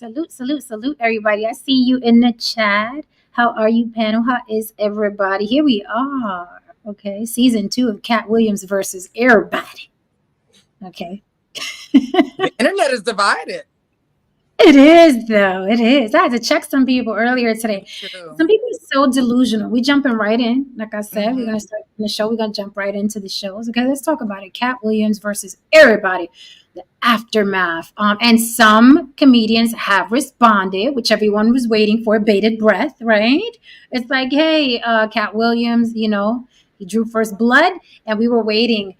Salute, salute, salute, everybody. I see you in the chat. How are you, panel? How is everybody? Here we are. Okay, season 2 of Cat Williams versus everybody. Okay. The internet is divided. It is, though. It is. I had to check some people earlier today. Me too. Some people are so delusional. We jumping right in. Like I said, we're Hmm. gonna start the show. We're gonna jump right into the shows. Okay, let's talk about it. Cat Williams versus everybody. The aftermath. And some comedians have responded, which everyone was waiting for, bated breath, right? It's like, hey, Cat Williams, he drew first blood, and we were waiting.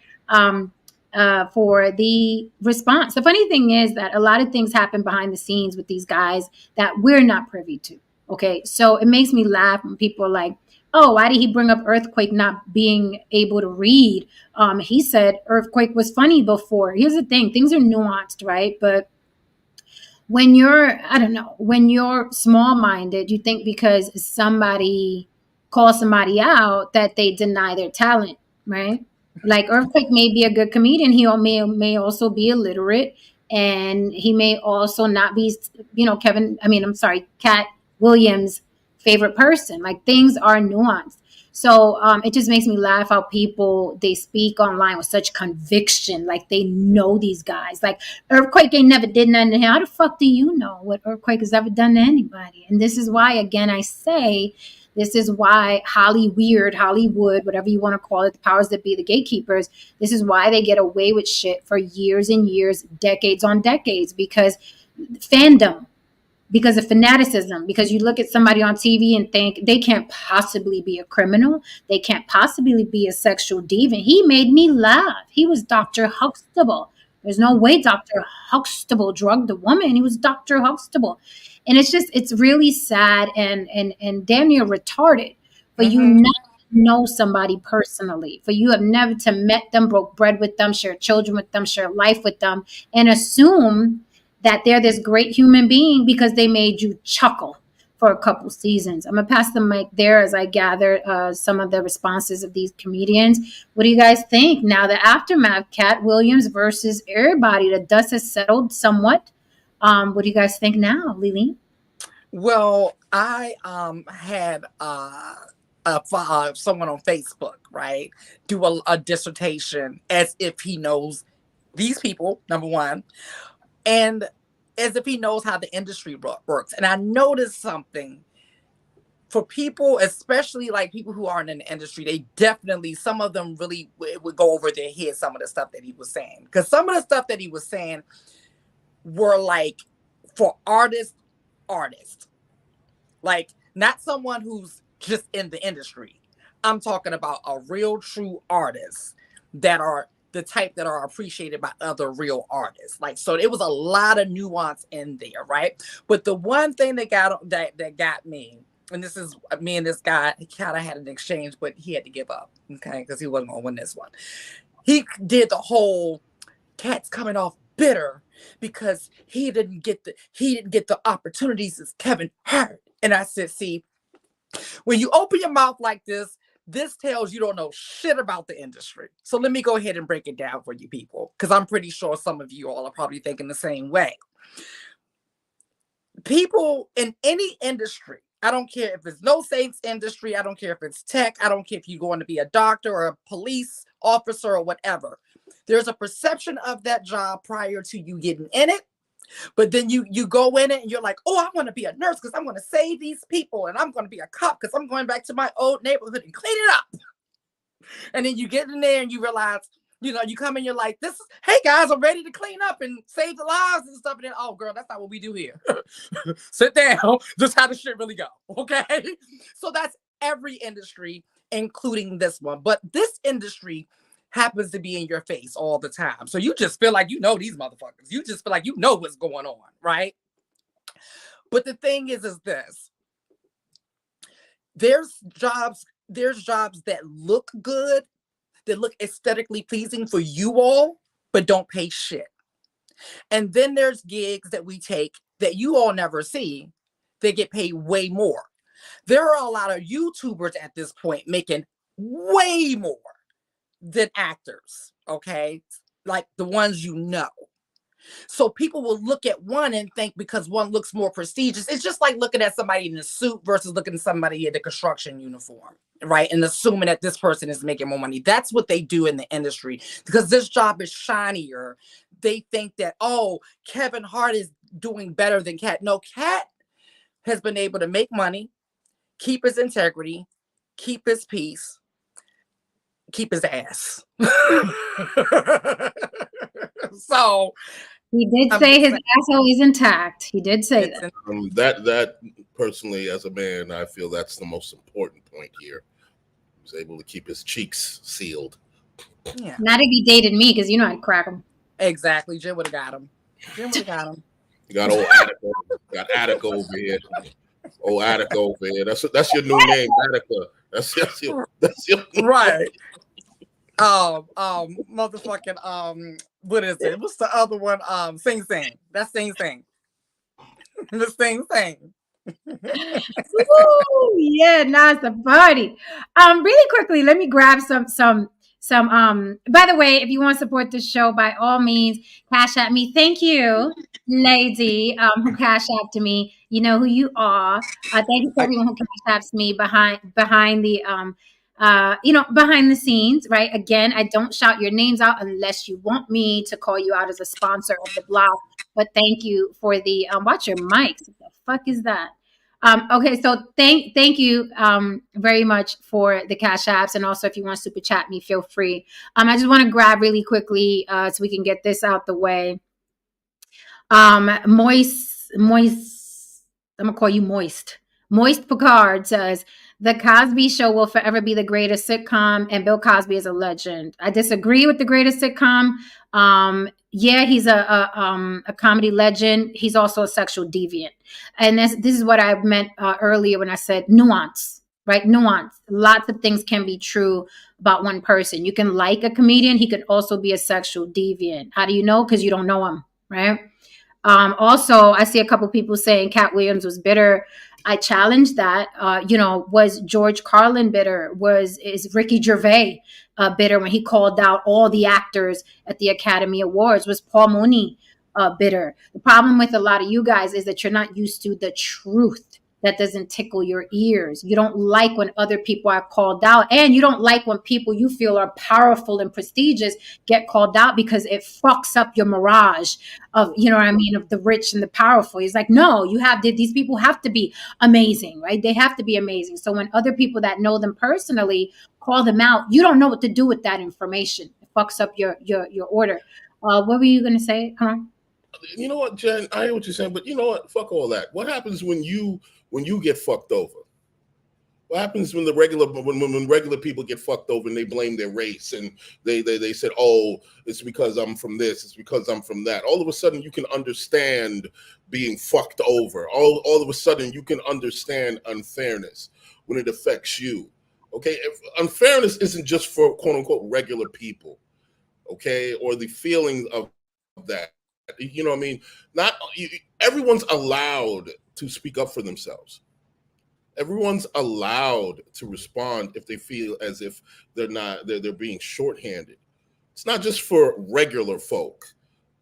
For the response. The funny thing is that a lot of things happen behind the scenes with these guys that we're not privy to. Okay. So it makes me laugh when people are like, oh, why did he bring up Earthquake not being able to read? He said Earthquake was funny before. Here's the thing, things are nuanced, right? But when when you're small minded, you think because somebody calls somebody out that they deny their talent, right? Like Earthquake may be a good comedian. He may also be illiterate, and he may also not be, I'm sorry, Cat Williams' favorite person. Like things are nuanced. So it just makes me laugh how people they speak online with such conviction, like they know these guys. Like Earthquake ain't never did nothing to him. How the fuck do you know what Earthquake has ever done to anybody? And this is why, again, I say, this is why Hollywood, whatever you want to call it, the powers that be, the gatekeepers, this is why they get away with shit for years and years, decades on decades, because fandom, because of fanaticism, because you look at somebody on TV and think they can't possibly be a criminal. They can't possibly be a sexual deviant. He made me laugh. He was Dr. Huxtable. There's no way Dr. Huxtable drugged a woman. He was Dr. Huxtable. And it's really sad and damn near retarded for you Hmm. not to know somebody personally, for you have never to met them, broke bread with them, shared children with them, shared life with them, and assume that they're this great human being because they made you chuckle for a couple seasons. I'm gonna pass the mic there as I gather some of the responses of these comedians. What do you guys think now? The aftermath, Cat Williams versus everybody. The dust has settled somewhat. What do you guys think now, Lily? Well, I had someone on Facebook, right, do a dissertation as if he knows these people, number one, and as if he knows how the industry works. And I noticed something for people, especially like people who aren't in the industry, they definitely, some of them really would go over their head some of the stuff that he was saying. Because some of the stuff that he was saying were like for artists, like not someone who's just in the industry. I'm talking about a real true artist that are the type that are appreciated by other real artists. Like, so it was a lot of nuance in there, right? But the one thing that got me, and this is me and this guy, he kind of had an exchange, but he had to give up, okay, because he wasn't gonna win this one. He did the whole Cat's coming off bitter because he didn't get the opportunities as Kevin Hart. And I said, see, when you open your mouth like this tells you don't know shit about the industry. So let me go ahead and break it down for you people, because I'm pretty sure some of you all are probably thinking the same way. People in any industry, I don't care if it's no saints industry, I don't care if it's tech, I don't care if you're going to be a doctor or a police officer or whatever. There's a perception of that job prior to you getting in it. But then you go in it and you're like, oh, I want to be a nurse because I'm going to save these people, and I'm going to be a cop because I'm going back to my old neighborhood and clean it up. And then you get in there and you realize, you come in, you're like, hey guys, I'm ready to clean up and save the lives and stuff. And then, oh girl, that's not what we do here. Sit down. This is how the shit really go. Okay. So that's every industry, including this one. But this industry happens to be in your face all the time. So you just feel like you know these motherfuckers. You just feel like you know what's going on, right? But the thing is this. There's jobs that look good, that look aesthetically pleasing for you all, but don't pay shit. And then there's gigs that we take that you all never see that get paid way more. There are a lot of YouTubers at this point making way more than actors, okay? Like the ones you know. So people will look at one and think because one looks more prestigious. It's just like looking at somebody in a suit versus looking at somebody in a construction uniform, right? And assuming that this person is making more money. That's what they do in the industry because this job is shinier. They think that, oh, Kevin Hart is doing better than Cat. No, Cat has been able to make money, keep his integrity, keep his peace, keep his ass. So He did I'm say just his saying, asshole is intact. He did say it's that. That personally, as a man, I feel that's the most important point here. He was able to keep his cheeks sealed. yeah, Not if he dated me, because you know I'd crack him. exactly. Jim would have got him. Jim would have got him. You got old Attica, got Attica over here. Old Attica over here. That's your new name, Attica. That's your Right. Motherfucking what is it? What's the other one? Sing Sing. That's Sing Sing. The Sing Sing. Woo! Yeah, now it's a party. Really quickly, let me grab some. By the way, if you want to support the show, by all means, cash at me. Thank you, lady, who cash out to me. You know who you are. Thank you to I, everyone who cash apps me behind the behind the scenes, right? Again, I don't shout your names out unless you want me to call you out as a sponsor of the blog. But thank you for the watch your mics. What the fuck is that? Okay, so thank you very much for the cash apps, and also if you want to super chat me, feel free. I just want to grab really quickly so we can get this out the way. Moist. I'm gonna call you Moist. Moist Picard says the Cosby Show will forever be the greatest sitcom, and Bill Cosby is a legend. I disagree with the greatest sitcom. Yeah, he's a comedy legend. He's also a sexual deviant, and this is what I meant earlier when I said nuance. Right, nuance. Lots of things can be true about one person. You can like a comedian; he could also be a sexual deviant. How do you know? Because you don't know him, right? Also, I see a couple people saying Cat Williams was bitter. I challenge that. Was George Carlin bitter? Is Ricky Gervais bitter when he called out all the actors at the Academy Awards? Was Paul Mooney bitter? The problem with a lot of you guys is that you're not used to the truth. That doesn't tickle your ears. You don't like when other people are called out, and you don't like when people you feel are powerful and prestigious get called out because it fucks up your mirage of, you know what I mean, of the rich and the powerful. He's like, no, these people have to be amazing, right? They have to be amazing. So when other people that know them personally call them out, you don't know what to do with that information. It fucks up your order. What were you going to say? Come on. you know what, Jen? I hear what you're saying, but you know what? Fuck all that. What happens when you get fucked over? What happens when when regular people get fucked over and they blame their race and they said, oh, it's because I'm from this, it's because I'm from that. All of a sudden you can understand being fucked over. All of a sudden you can understand unfairness when it affects you. Okay, unfairness isn't just for quote unquote regular people, okay, or the feelings of that. You know what I mean? Not everyone's allowed to speak up for themselves. Everyone's allowed to respond if they feel as if they're being shorthanded. It's not just for regular folk.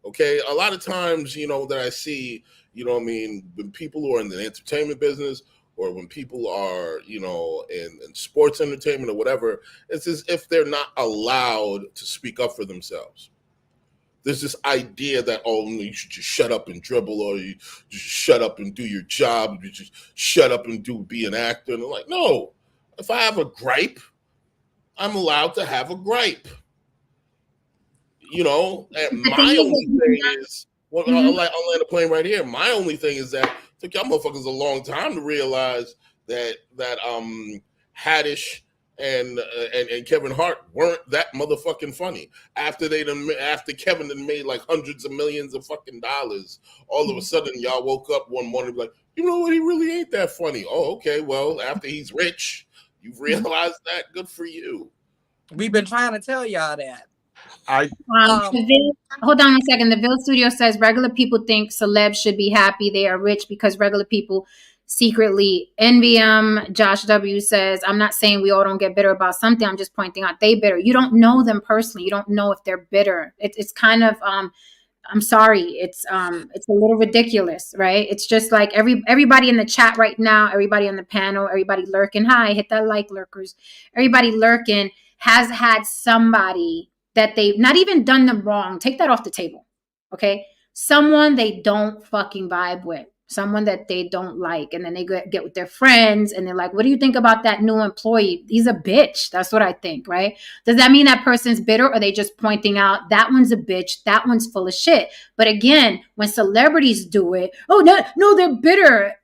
Okay. A lot of times, that I see, when people who are in the entertainment business or when people are, in sports entertainment or whatever, it's as if they're not allowed to speak up for themselves. There's this idea that, oh, you should just shut up and dribble, or you just shut up and do your job, you just shut up and be an actor. And I'm like, no, if I have a gripe, I'm allowed to have a gripe. And my only thing is, I'll land a plane right here. My only thing is that it took y'all motherfuckers a long time to realize that Haddish and Kevin Hart weren't that motherfucking funny. After Kevin had made like hundreds of millions of fucking dollars, all of a sudden y'all woke up one morning like, you know what, he really ain't that funny. Oh, okay, well, after he's rich, you've realized that. Good for you. We've been trying to tell y'all that. Hold on a second. The Ville Studio says regular people think celebs should be happy they are rich because regular people secretly envy them. Josh W says, I'm not saying we all don't get bitter about something. I'm just pointing out they bitter. You don't know them personally. You don't know if they're bitter. It's kind of I'm sorry, it's a little ridiculous, right? It's just like everybody in the chat right now, everybody on the panel, everybody lurking. Hi, hit that like, lurkers. Everybody lurking has had somebody that they've not even done them wrong. Take that off the table, okay? Someone they don't fucking vibe with, someone that they don't like, and then they get with their friends, and they're like, "What do you think about that new employee? He's a bitch." That's what I think, right? Does that mean that person's bitter, or are they just pointing out that one's a bitch, that one's full of shit? But again, when celebrities do it, oh no, no, they're bitter.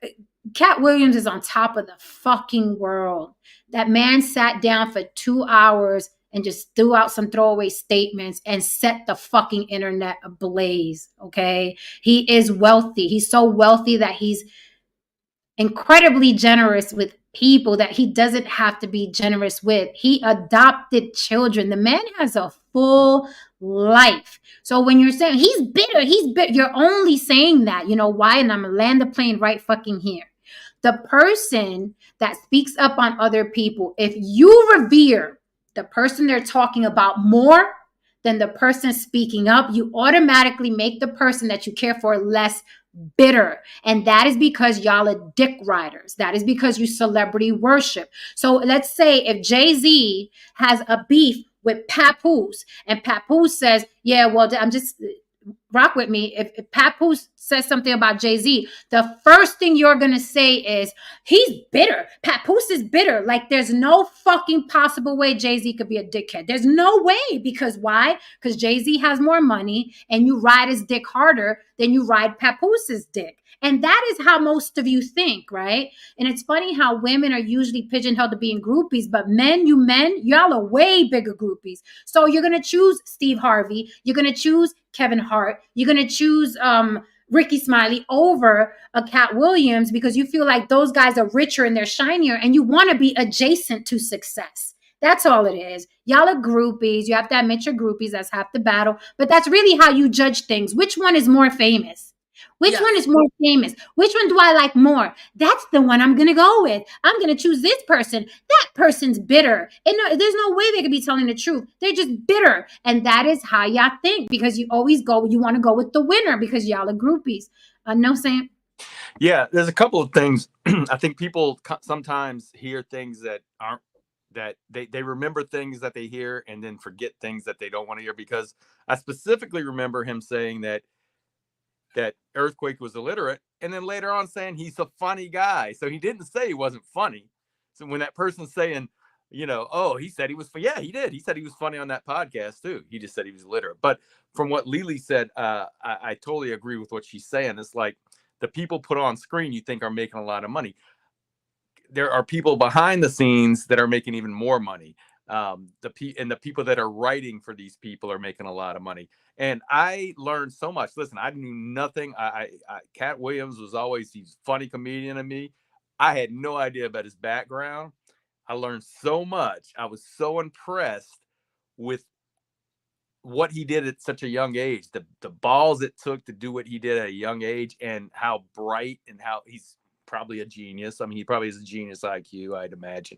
Cat Williams is on top of the fucking world. That man sat down for 2 hours and just threw out some throwaway statements and set the fucking internet ablaze. Okay. He is wealthy. He's so wealthy that he's incredibly generous with people that he doesn't have to be generous with. He adopted children. The man has a full life. So when you're saying he's bitter, you're only saying that. You know why? And I'm gonna land the plane right fucking here. The person that speaks up on other people, if you revere the person they're talking about more than the person speaking up, you automatically make the person that you care for less bitter. And that is because y'all are dick riders. That is because you celebrity worship. So let's say if Jay-Z has a beef with Papoose, and Papoose says, yeah, well, I'm just rock with me. If Papoose says something about Jay-Z, the first thing you're going to say is, he's bitter. Papoose is bitter. Like, there's no fucking possible way Jay-Z could be a dickhead. There's no way. Because why? Because Jay-Z has more money, and you ride his dick harder than you ride Papoose's dick. And that is how most of you think, right? And it's funny how women are usually pigeonholed to being groupies, but y'all are way bigger groupies. So you're going to choose Steve Harvey. You're going to choose Kevin Hart. You're going to choose Ricky Smiley over a Cat Williams because you feel like those guys are richer and they're shinier, and you want to be adjacent to success. That's all it is. Y'all are groupies. You have to admit you're groupies. That's half the battle. But that's really how you judge things. Which one is more famous? Which one is more famous? Which one do I like more? That's the one I'm going to go with. I'm going to choose this person. That person's bitter. And there's no way they could be telling the truth. They're just bitter. And that is how y'all think, because you always you want to go with the winner because y'all are groupies. No, Sam? Yeah, there's a couple of things. I think people sometimes hear things that aren't, that they remember things that they hear and then forget things that they don't want to hear, because I specifically remember him saying that Earthquake was illiterate, and then later on saying he's a funny guy. So he didn't say he wasn't funny. So when that person's saying, oh, he said he was, yeah, he did. He said he was funny on that podcast too. He just said he was illiterate. But from what Lily said, I totally agree with what she's saying. It's like the people put on screen you think are making a lot of money. There are people behind the scenes that are making even more money. The people that are writing for these people are making a lot of money. And I learned so much. Listen, I knew nothing. Cat Williams was always, he's a funny comedian to me. I had no idea about his background. I learned so much. I was so impressed with what he did at such a young age, the balls it took to do what he did at a young age, and how bright, and how he's probably a genius. I mean, he probably has a genius IQ, I'd imagine.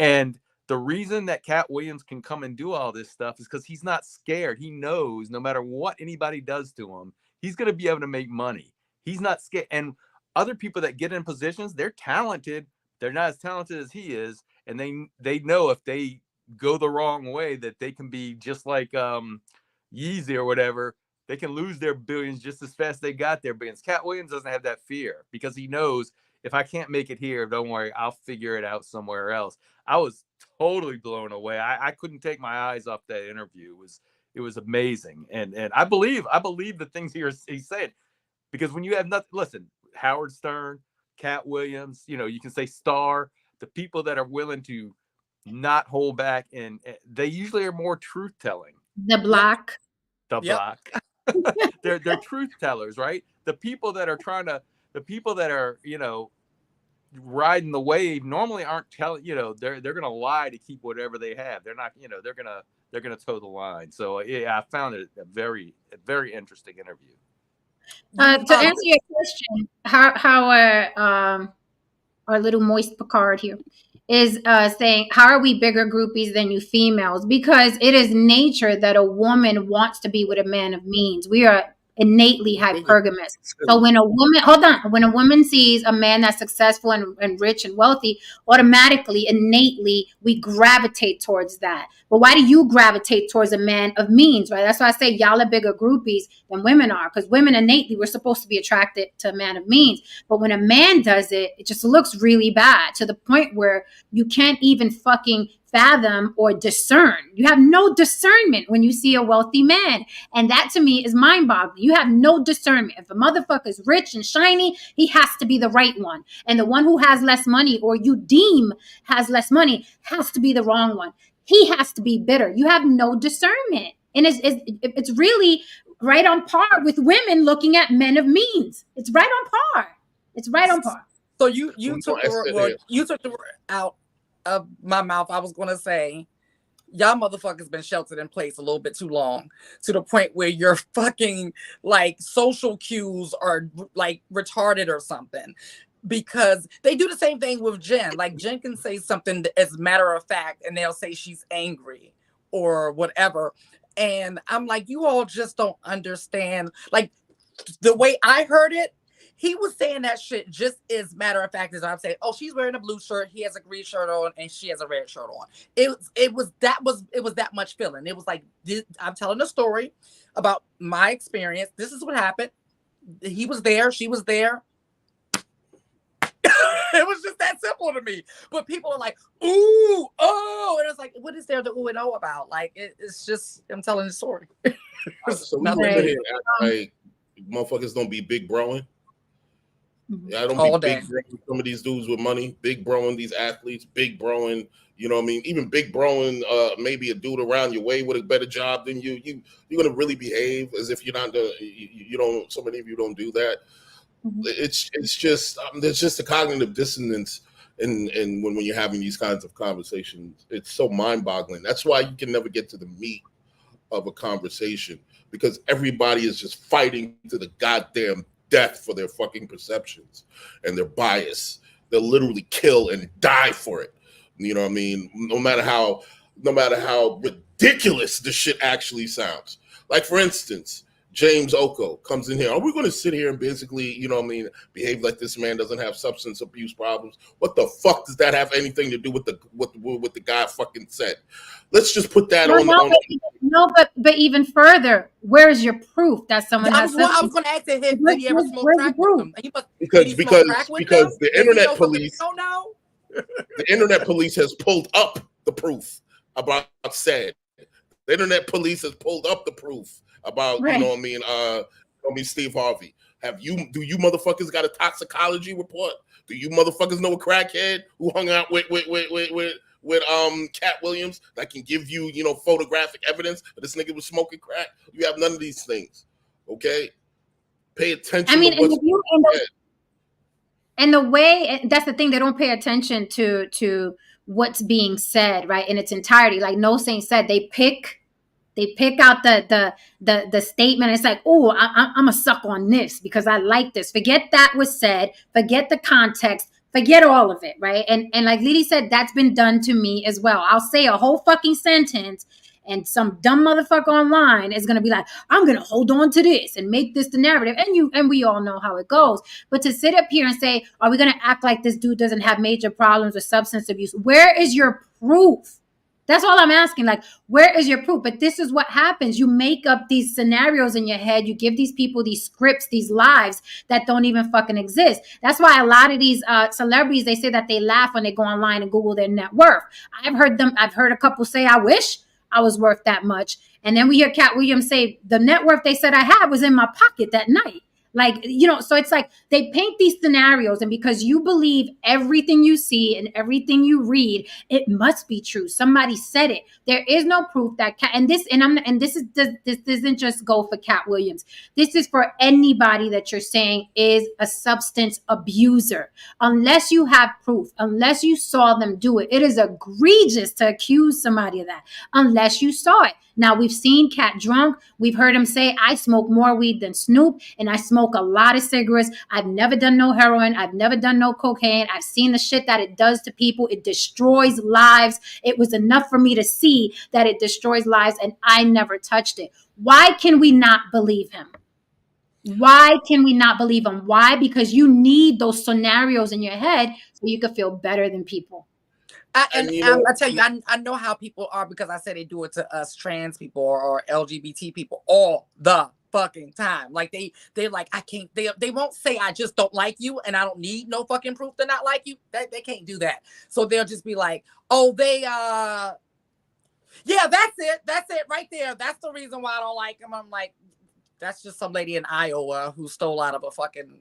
And the reason that Cat Williams can come and do all this stuff is because he's not scared. He knows no matter what anybody does to him, he's going to be able to make money. He's not scared. And other people that get in positions, they're talented. They're not as talented as he is. And they know if they go the wrong way that they can be just like Yeezy or whatever. They can lose their billions just as fast as they got their billions. Cat Williams doesn't have that fear because he knows, if I can't make it here, don't worry, I'll figure it out somewhere else. I was totally blown away. I couldn't take my eyes off that interview. It was amazing. And I believe the things he's saying, because when you have nothing, listen, Howard Stern, Cat Williams, you can say Star, the people that are willing to not hold back, and they usually are more truth telling. The Block. They're truth tellers, right? The people that are riding the wave normally aren't telling, they're gonna lie to keep whatever they have. They're not, they're gonna toe the line. So yeah, I found it a very interesting interview. To answer your question, how our little moist Picard here is saying, how are we bigger groupies than you females? Because it is nature that a woman wants to be with a man of means. We are innately hypergamous. So when a woman sees a man that's successful and rich and wealthy, automatically, innately, we gravitate towards that. But why do you gravitate towards a man of means, right? That's why I say y'all are bigger groupies than women are, because women innately, we're supposed to be attracted to a man of means. But when a man does it, it just looks really bad, to the point where you can't even fucking fathom or discern. You have no discernment when you see a wealthy man. And that to me is mind boggling. You have no discernment. If a motherfucker is rich and shiny, he has to be the right one. And the one who has less money, or you deem has less money, has to be the wrong one. He has to be bitter. You have no discernment. And it's really right on par with women looking at men of means. It's right on par. It's right on par. So you took the word out of my mouth. I was going to say, y'all motherfuckers been sheltered in place a little bit too long, to the point where your fucking like social cues are like retarded or something. Because they do the same thing with Jen. Like Jen can say something as matter of fact, and they'll say she's angry or whatever. And I'm like, you all just don't understand. Like the way I heard it, he was saying that shit just as matter of fact as I'm saying, oh, she's wearing a blue shirt, he has a green shirt on, and she has a red shirt on. It was that much feeling. It was like, I'm telling a story about my experience. This is what happened. He was there, she was there. It was just that simple to me. But people are like, ooh, oh, and it's like, what is there to ooh and oh about? Like, it's just, I'm telling the story. So we over here act like motherfuckers don't be big broing. Yeah, I don't all be day. big broing some of these dudes with money, big broing these athletes, big broing, you know what I mean? Even big broing maybe a dude around your way with a better job than you. You're gonna really behave as if you're not you don't, so many of you don't do that. Mm-hmm. It's just there's just a cognitive dissonance in when you're having these kinds of conversations. It's so mind-boggling. That's why you can never get to the meat of a conversation, because everybody is just fighting to the goddamn death for their fucking perceptions and their bias. They'll literally kill and die for it. You know what I mean? No matter how ridiculous the shit actually sounds. Like, for instance, James Oko comes in here. Are we going to sit here and basically, you know what I mean, behave like this man doesn't have substance abuse problems? What the fuck does that have anything to do with the guy fucking said? Let's just put that on. But even further, where is your proof that someone has substance? I was going to ask him, did he ever smoke crack with him? Because the internet police don't know. The internet police has pulled up the proof about said. The internet police has pulled up the proof about, right. You know what I mean, Steve Harvey. Do you motherfuckers got a toxicology report? Do you motherfuckers know a crackhead who hung out with Cat Williams that can give you, you know, photographic evidence that this nigga was smoking crack? You have none of these things. Okay? Pay attention to what's and the way, that's the thing, they don't pay attention to what's being said, right, in its entirety. Like No Saint said, they pick out the statement. It's like, oh, I'm a suck on this because I like this. Forget that was said. Forget the context. Forget all of it, right? And like Lily said, that's been done to me as well. I'll say a whole fucking sentence, and some dumb motherfucker online is going to be like, I'm going to hold on to this and make this the narrative. And we all know how it goes. But to sit up here and say, are we going to act like this dude doesn't have major problems with substance abuse? Where is your proof? That's all I'm asking. Like, where is your proof? But this is what happens. You make up these scenarios in your head. You give these people these scripts, these lives that don't even fucking exist. That's why a lot of these celebrities, they say that they laugh when they go online and Google their net worth. I've heard a couple say, I wish I was worth that much. And then we hear Cat Williams say, the net worth they said I had was in my pocket that night. Like, you know, so it's like they paint these scenarios, and because you believe everything you see and everything you read, it must be true. Somebody said it. There is no proof that this doesn't just go for Cat Williams. This is for anybody that you're saying is a substance abuser. Unless you have proof, unless you saw them do it, it is egregious to accuse somebody of that. Unless you saw it. Now, we've seen Cat drunk. We've heard him say, I smoke more weed than Snoop, and I smoke a lot of cigarettes. I've never done no heroin. I've never done no cocaine. I've seen the shit that it does to people. It destroys lives. It was enough for me to see that it destroys lives, and I never touched it. Why can we not believe him? Why can we not believe him? Why? Because you need those scenarios in your head so you can feel better than people. And you know, I tell you, I know how people are because I say they do it to us trans people or LGBT people all the fucking time. Like they like I can't. They won't say I just don't like you and I don't need no fucking proof to not like you. They can't do that. So they'll just be like, oh, yeah, that's it right there. That's the reason why I don't like him. I'm like, that's just some lady in Iowa who stole out of a fucking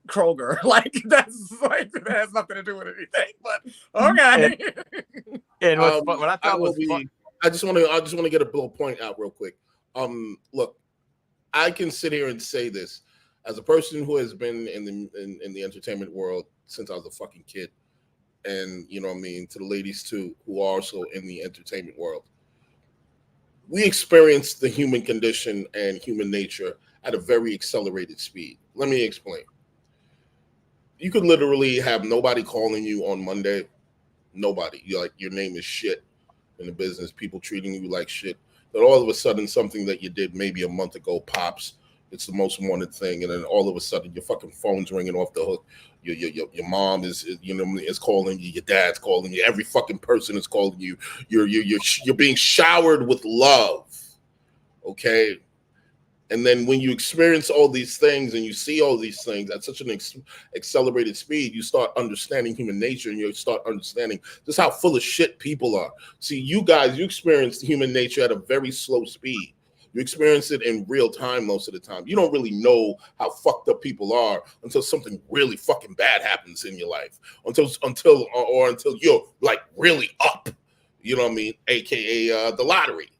Kroger. Like that's like that has nothing to do with anything. But okay. And what I thought was fun. I just want to get a little point out real quick. Look, I can sit here and say this as a person who has been in the entertainment world since I was a fucking kid, and you know what I mean, to the ladies too who are also in the entertainment world. We experience the human condition and human nature at a very accelerated speed. Let me explain. You could literally have nobody calling you on Monday. Nobody. You're like, your name is shit in the business. People treating you like shit. Then all of a sudden, something that you did maybe a month ago pops. It's the most wanted thing, and then all of a sudden, your fucking phone's ringing off the hook. Your mom is calling you. Your dad's calling you. Every fucking person is calling you. You're being showered with love. Okay. And then when you experience all these things and you see all these things at such an accelerated speed, you start understanding human nature and you start understanding just how full of shit people are. See, you guys, you experience human nature at a very slow speed. You experience it in real time most of the time. You don't really know how fucked up people are until something really fucking bad happens in your life. Until you're like really up. You know what I mean? AKA the lottery.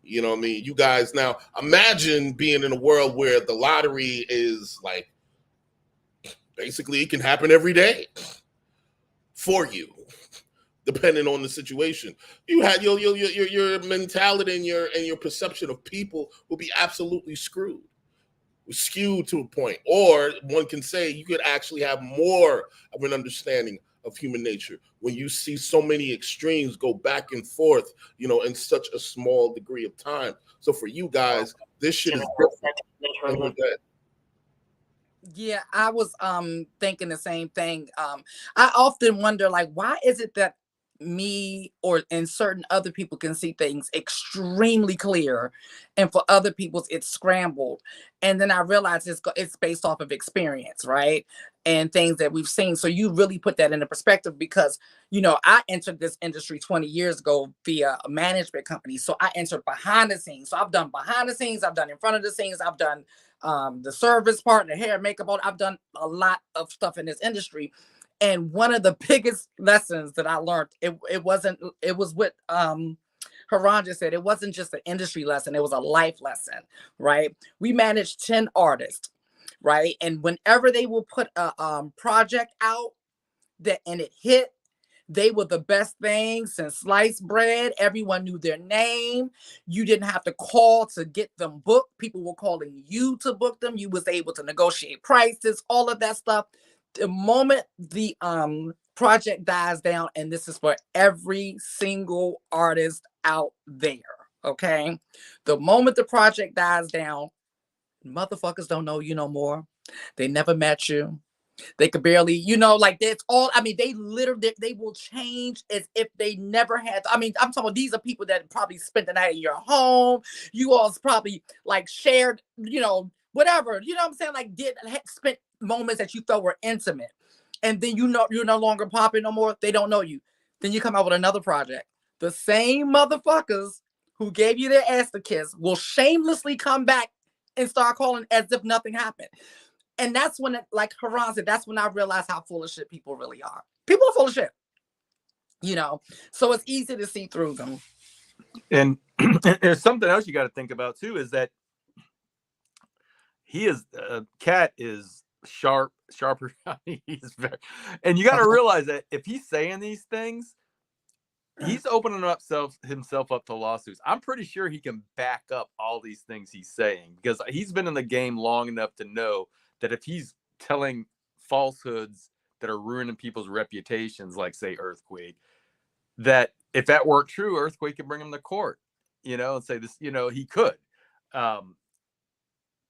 You know what I mean? You guys, now imagine being in a world where the lottery is like, basically it can happen every day for you, depending on the situation. You had your mentality and your perception of people will be absolutely skewed to a point. Or one can say you could actually have more of an understanding of human nature when you see so many extremes go back and forth, in such a small degree of time. So for you guys, this shit is different. Yeah, I was thinking the same thing. I often wonder, like, why is it that me and certain other people can see things extremely clear, and for other people's it's scrambled. And then I realize it's based off of experience, right? And things that we've seen. So you really put that into perspective because I entered this industry 20 years ago via a management company. So I entered behind the scenes. So I've done behind the scenes, I've done in front of the scenes, I've done the service part, the hair, makeup. I've done a lot of stuff in this industry. And one of the biggest lessons that I learned, it was what Haran just said. It wasn't just an industry lesson, it was a life lesson, right? We managed 10 artists, right? And whenever they will put a project out and it hit, they were the best thing since sliced bread. Everyone knew their name. You didn't have to call to get them booked. People were calling you to book them. You was able to negotiate prices, all of that stuff. The moment the project dies down, and this is for every single artist out there, okay? The moment the project dies down, motherfuckers don't know you no more. They never met you. They could barely, like that's all. I mean, they literally, they will change as if they never had. I mean, I'm talking about these are people that probably spent the night in your home. You all's probably like shared, whatever, what I'm saying? Like spent moments that you felt were intimate. And then you're no longer popping no more. They don't know you. Then you come out with another project. The same motherfuckers who gave you their ass to kiss will shamelessly come back and start calling as if nothing happened. And that's when, like Haran said, that's when I realized how full of shit people really are. People are full of shit, so it's easy to see through them. And there's something else you got to think about too, is that Cat is sharper. He's very, and you got to realize that if he's saying these things, he's opening himself up to lawsuits. I'm pretty sure he can back up all these things he's saying because he's been in the game long enough to know that if he's telling falsehoods that are ruining people's reputations, like say Earthquake, that if that weren't true, Earthquake could bring him to court, and say this, he could.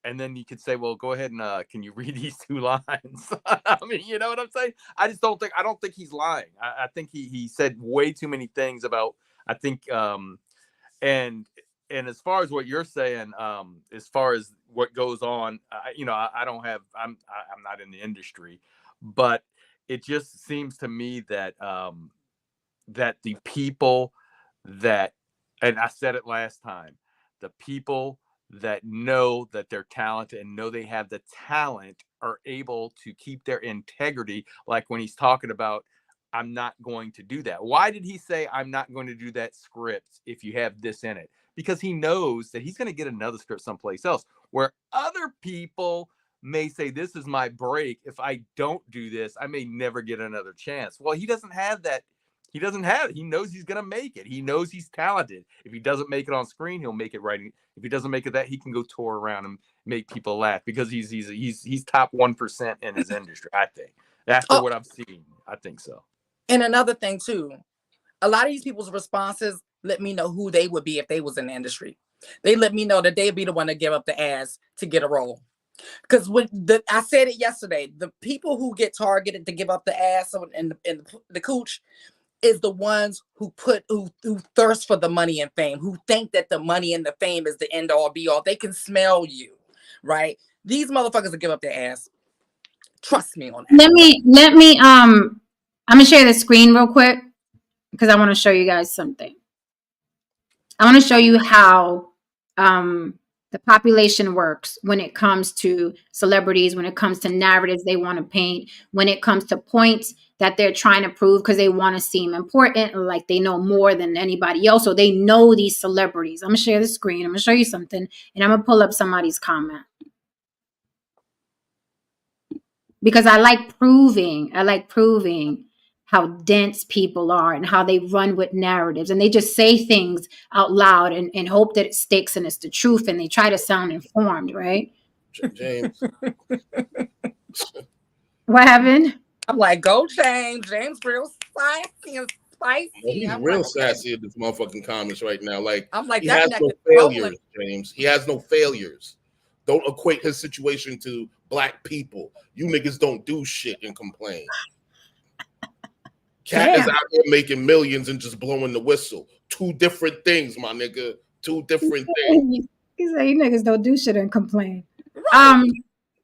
and then you could say, well, go ahead and can you read these 2 lines? I mean, you know what I'm saying? I don't think he's lying. I think he said way too many things about, I think, and as far as what you're saying, as far as what goes on, I don't have, I'm not in the industry, but it just seems to me that, that the people that, and I said it last time, the people that know that they're talented and know they have the talent are able to keep their integrity. Like when he's talking about, I'm not going to do that. Why did he say, I'm not going to do that script if you have this in it? Because he knows that he's going to get another script someplace else, where other people may say, this is my break. If I don't do this, I may never get another chance. Well, he doesn't have that. He doesn't have it. He knows he's going to make it. He knows he's talented. If he doesn't make it on screen, he'll make it writing. If he doesn't make it that, he can go tour around and make people laugh because he's top 1% in his industry, I think. After what I've seen, I think so. And another thing too, a lot of these people's responses let me know who they would be if they was in the industry. They let me know that they'd be the one to give up the ass to get a role. Because I said it yesterday, the people who get targeted to give up the ass and the cooch is the ones who thirst for the money and fame, who think that the money and the fame is the end all be all. They can smell you, right? These motherfuckers will give up their ass. Trust me on that. Let me I'm gonna share the screen real quick because I want to show you guys something. I want to show you how the population works when it comes to celebrities, when it comes to narratives they want to paint, when it comes to points that they're trying to prove because they want to seem important, like they know more than anybody else, so they know these celebrities. I'm gonna share the screen. I'm gonna show you something, and I'm gonna pull up somebody's comment because I like proving how dense people are and how they run with narratives, and they just say things out loud and hope that it sticks and it's the truth, and they try to sound informed, right? James. What happened? I'm like, go James. James real sassy and spicy. He's real sassy in this motherfucking comments right now. Like, I'm like, he that has neck no is failures, rolling. James. He has no failures. Don't equate his situation to black people. You niggas don't do shit and complain. Cat is out here making millions and just blowing the whistle. 2 different things, my nigga. 2 different things. He said, "You niggas don't do shit and complain." Right.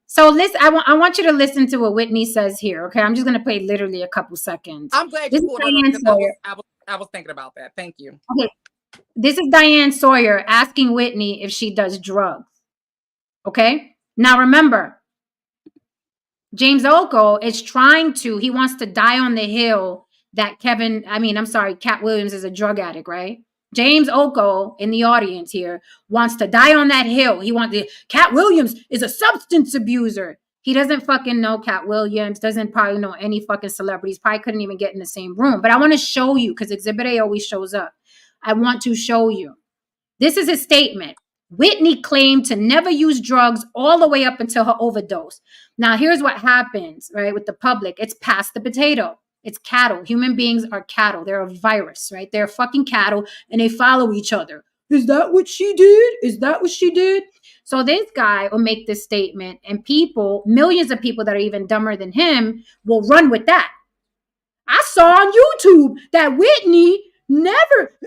So listen, I want you to listen to what Whitney says here. Okay, I'm just gonna play literally a couple seconds. I'm glad you pulled it up. I was thinking about that. Thank you. Okay, this is Diane Sawyer asking Whitney if she does drugs. Okay, now remember, James Oko is he wants to die on the hill that Cat Williams is a drug addict, right? James Oko in the audience here wants to die on that hill. Cat Williams is a substance abuser. He doesn't fucking know Cat Williams, doesn't probably know any fucking celebrities, probably couldn't even get in the same room. But I want to show you, because Exhibit A always shows up. I want to show you. This is his statement. Whitney claimed to never use drugs all the way up until her overdose. Now, here's what happens, right, with the public. It's past the potato. It's cattle. Human beings are cattle. They're a virus, right? They're fucking cattle, and they follow each other. Is that what she did? Is that what she did? So this guy will make this statement, and millions of people that are even dumber than him will run with that. I saw on YouTube that Whitney never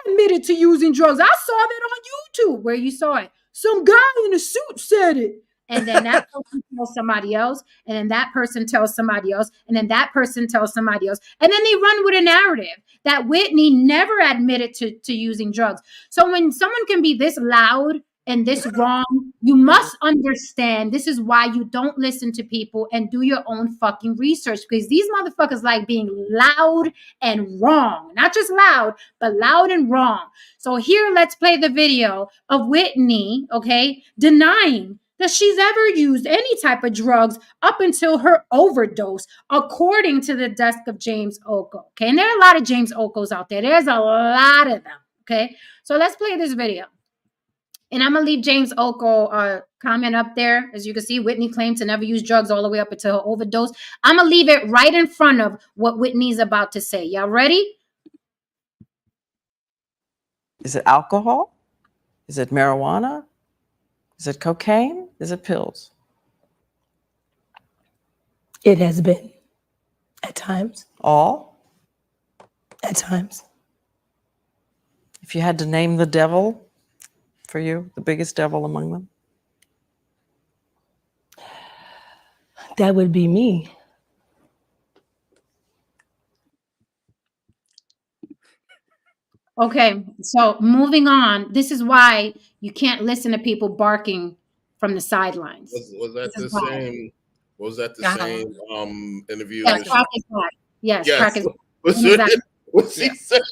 admitted to using drugs. I saw that on YouTube. Where you saw it? Some guy in a suit said it. And then that person tells somebody else, and then that person tells somebody else, and then that person tells somebody else. And then they run with a narrative that Whitney never admitted to using drugs. So when someone can be this loud and this wrong, you must understand this is why you don't listen to people and do your own fucking research, because these motherfuckers like being loud and wrong. Not just loud, but loud and wrong. So here, let's play the video of Whitney, okay, denying that she's ever used any type of drugs up until her overdose, according to the desk of James Oko. Okay, and there are a lot of James Okos out there. There's a lot of them. Okay, so let's play this video. And I'm going to leave James Oko comment up there. As you can see, Whitney claimed to never use drugs all the way up until her overdose. I'm going to leave it right in front of what Whitney's about to say. Y'all ready? Is it alcohol? Is it marijuana? Is it cocaine? Is it pills? It has been at times. All? At times. If you had to name the devil for you, the biggest devil among them? That would be me. Okay, so moving on. This is why you can't listen to people barking from the sidelines. Was that This the is why. same? Was that the Uh-huh. same interview? Yes, that crack is black. Yes, Yes. crack is Was exactly. it? What she Yeah. said?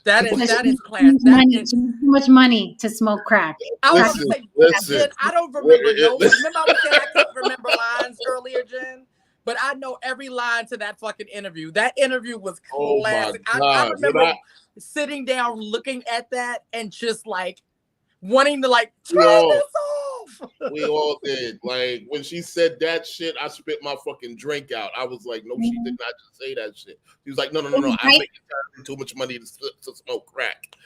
That Because is she class. needs That money. is, She needs too much money to smoke crack. I was Crack about to say, Listen. Jen, I don't remember no. Remember I was saying I couldn't remember lines earlier, Jen? But I know every line to that fucking interview. That interview was Oh my classic. I God. remember sitting down, looking at that, and just like wanting to like We turn all- this off. We all did. Like when she said that shit, I spit my fucking drink out. I was like, no, she did not just say that shit. She was like, no. I'm making too much money to smoke crack.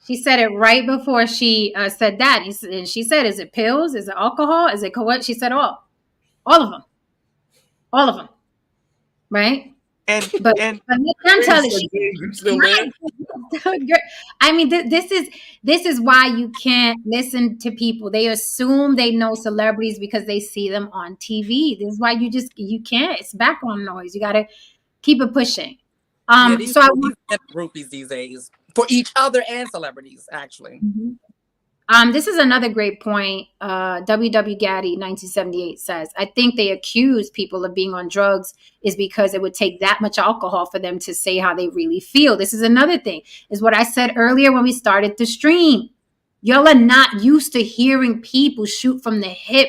She said it right before she said that. And she said, is it pills? Is it alcohol? Is it what? She said all of them. All of them. Right? But I'm telling you, You still there? I mean, this is why you can't listen to people. They assume they know celebrities because they see them on TV. This is why you can't. It's background noise. You got to keep it pushing. These So I groupies these days for each other and celebrities, actually. This is another great point. W.W. Gaddy, 1978 says, I think they accuse people of being on drugs is because it would take that much alcohol for them to say how they really feel. This is another thing, is what I said earlier when we started the stream. Y'all are not used to hearing people shoot from the hip.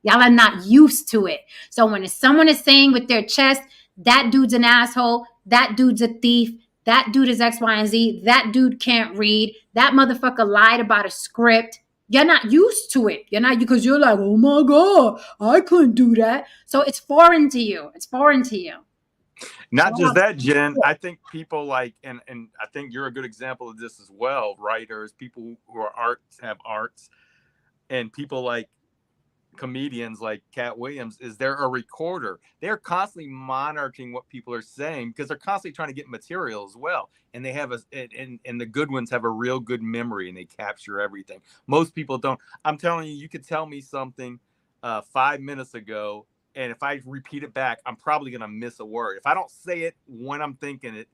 Y'all are not used to it. So when someone is saying with their chest, that dude's an asshole, that dude's a thief, that dude is X, Y, and Z, that dude can't read, that motherfucker lied about a script. You're not used to it. You're not, because you're like, oh my God, I couldn't do that. So it's foreign to you. It's foreign to you. Not just that, Jen. I think people like, and I think you're a good example of this as well. Writers, people who are arts, have arts, and people like comedians like Cat Williams, is they're a recorder. They're constantly monitoring what people are saying because they're constantly trying to get material as well. And they have and the good ones have a real good memory and they capture everything. Most people don't. I'm telling you, you could tell me something 5 minutes ago, and if I repeat it back, I'm probably gonna miss a word. If I don't say it when I'm thinking it,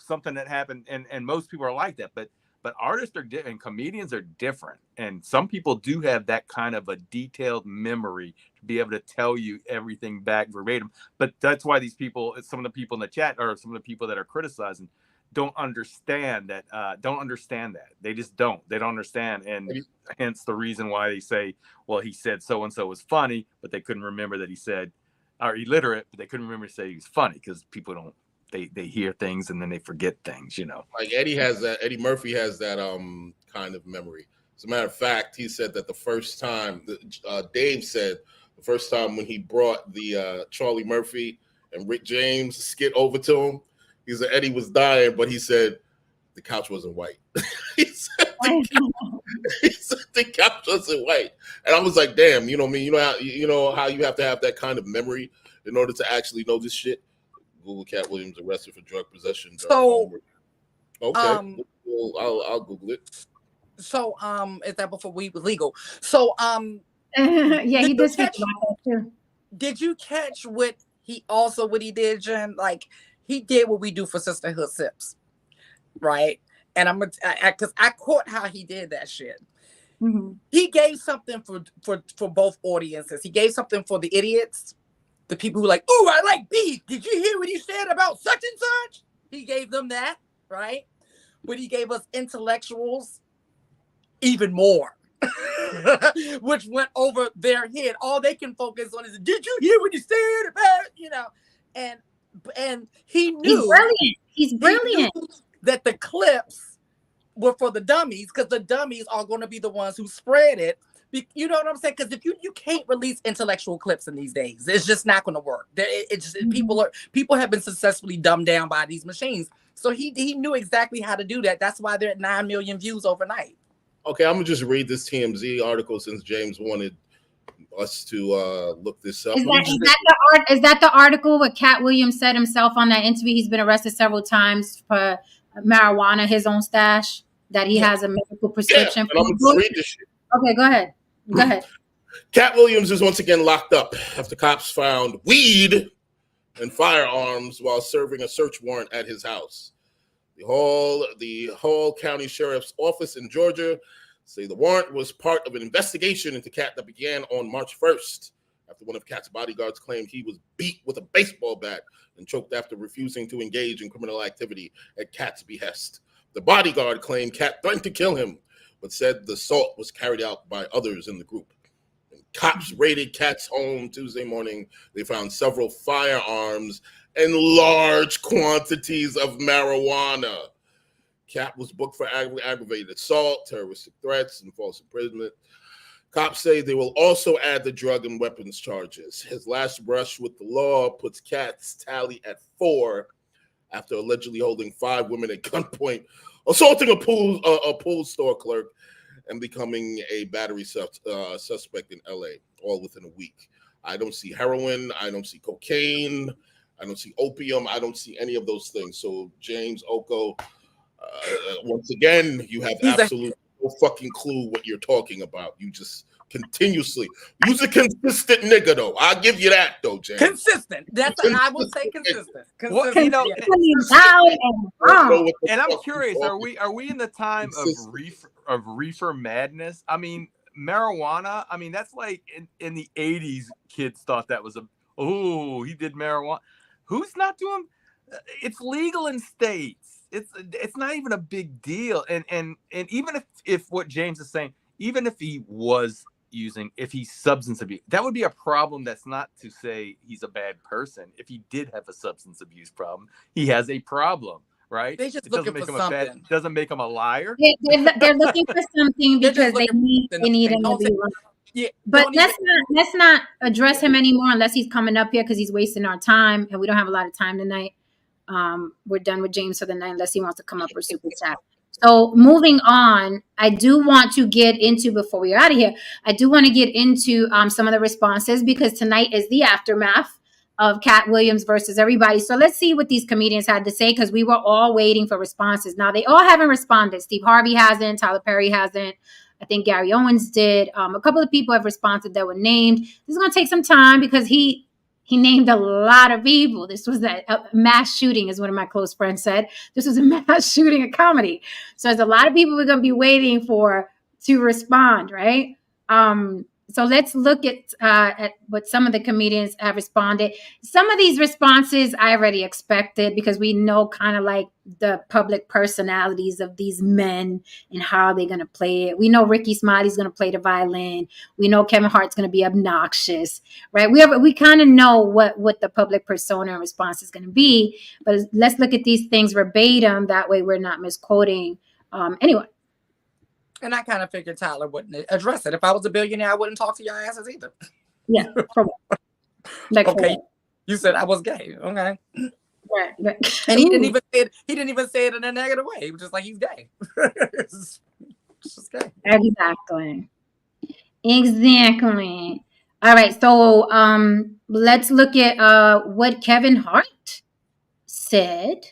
something that happened, and most people are like that, but artists are and comedians are different. And some people do have that kind of a detailed memory to be able to tell you everything back verbatim. But that's why these people, some of the people in the chat, or some of the people that are criticizing, don't understand that. They just don't. They don't understand. And hence the reason why they say, well, he said so-and-so was funny, but they couldn't remember that he said, or illiterate, but they couldn't remember to say he was funny because people don't, they hear things and then they forget things, Like Eddie Murphy has that kind of memory. As a matter of fact, he said that the first time, Dave said the first time when he brought the Charlie Murphy and Rick James skit over to him, he said Eddie was dying, but he said the couch wasn't white. he said the couch wasn't white. And I was like, damn, you know what I mean? You know how you have to have that kind of memory in order to actually know this shit? Google Cat Williams arrested for drug possession. So, okay, I'll Google it. So, is that before we was legal? So, yeah, he did speak about that too. Did you catch what he did, Jen? Like, he did what we do for Sisterhood Sips, right? And I'm gonna, because I caught how he did that shit. Mm-hmm. He gave something for both audiences. He gave something for the idiots. The people who are like, oh, I like beef. Did you hear what he said about such and such? He gave them that, right? But he gave us intellectuals even more, which went over their head. All they can focus on is, did you hear what he said about, and he knew. He's brilliant. He knew that the clips were for the dummies because the dummies are going to be the ones who spread it. You know what I'm saying? Because if you can't release intellectual clips in these days, it's just not going to work. People have been successfully dumbed down by these machines. So he knew exactly how to do that. That's why they're at 9 million views overnight. Okay, I'm gonna just read this TMZ article since James wanted us to look this up. Is that the article what Cat Williams said himself on that interview? He's been arrested several times for marijuana, his own stash that he has a medical prescription. And I'm gonna read this shit. Okay, go ahead. Go ahead. Cat Williams is once again locked up after cops found weed and firearms while serving a search warrant at his house. The Hall County Sheriff's Office in Georgia say the warrant was part of an investigation into Cat that began on March 1st after one of Cat's bodyguards claimed he was beat with a baseball bat and choked after refusing to engage in criminal activity at Cat's behest. The bodyguard claimed Cat threatened to kill him, but said the assault was carried out by others in the group. When cops raided Cat's home Tuesday morning, they found several firearms and large quantities of marijuana. Cat was booked for aggravated assault, terroristic threats, and false imprisonment. Cops say they will also add the drug and weapons charges. His last brush with the law puts Cat's tally at 4 after allegedly holding 5 women at gunpoint, assaulting a pool store clerk, and becoming a battery suspect in LA, all within a week. I don't see heroin. I don't see cocaine. I don't see opium. I don't see any of those things. So, James Oko, once again, you have absolutely no fucking clue what you're talking about. You just continuously use a consistent nigga, though. I'll give you that, though, James. Consistent. I will say consistent. Well, Consistent. And I'm curious, are we in the time of reefer madness? I mean, marijuana. I mean, that's like in the 80s, kids thought that was he did marijuana. Who's not doing? It's legal in states. It's not even a big deal. And even if what James is saying, even if he was using, if he's substance abuse, that would be a problem. That's not to say he's a bad person. If he did have a substance abuse problem, he has a problem, right? They just looking for something. Doesn't make him a liar. They're looking for something because they need him to be wrong. Yeah, but let's not address him anymore unless he's coming up here because he's wasting our time and we don't have a lot of time tonight. We're done with James for the night unless he wants to come up or super chat. So moving on, I do want to get into, before we are out of here, I do want to get into some of the responses because tonight is the aftermath of Cat Williams versus everybody. So let's see what these comedians had to say because we were all waiting for responses. Now, they all haven't responded. Steve Harvey hasn't. Tyler Perry hasn't. I think Gary Owens did. A couple of people have responded that were named. This is going to take some time because he named a lot of people. This was a mass shooting, as one of my close friends said. This was a mass shooting, a comedy. So there's a lot of people we're going to be waiting for to respond, right? So let's look at what some of the comedians have responded. Some of these responses I already expected because we know kind of like the public personalities of these men and how they're going to play it. We know Ricky Smiley's going to play the violin. We know Kevin Hart's going to be obnoxious, right? We kind of know what the public persona and response is going to be. But let's look at these things verbatim. That way we're not misquoting anyone. And I kind of figured Tyler wouldn't address it. If I was a billionaire, I wouldn't talk to your asses either. Yeah. For what? Like, okay. You said I was gay. Okay. Right. And he didn't even say it in a negative way. He was just like, he's gay. It's just gay. Exactly. All right. So let's look at what Kevin Hart said.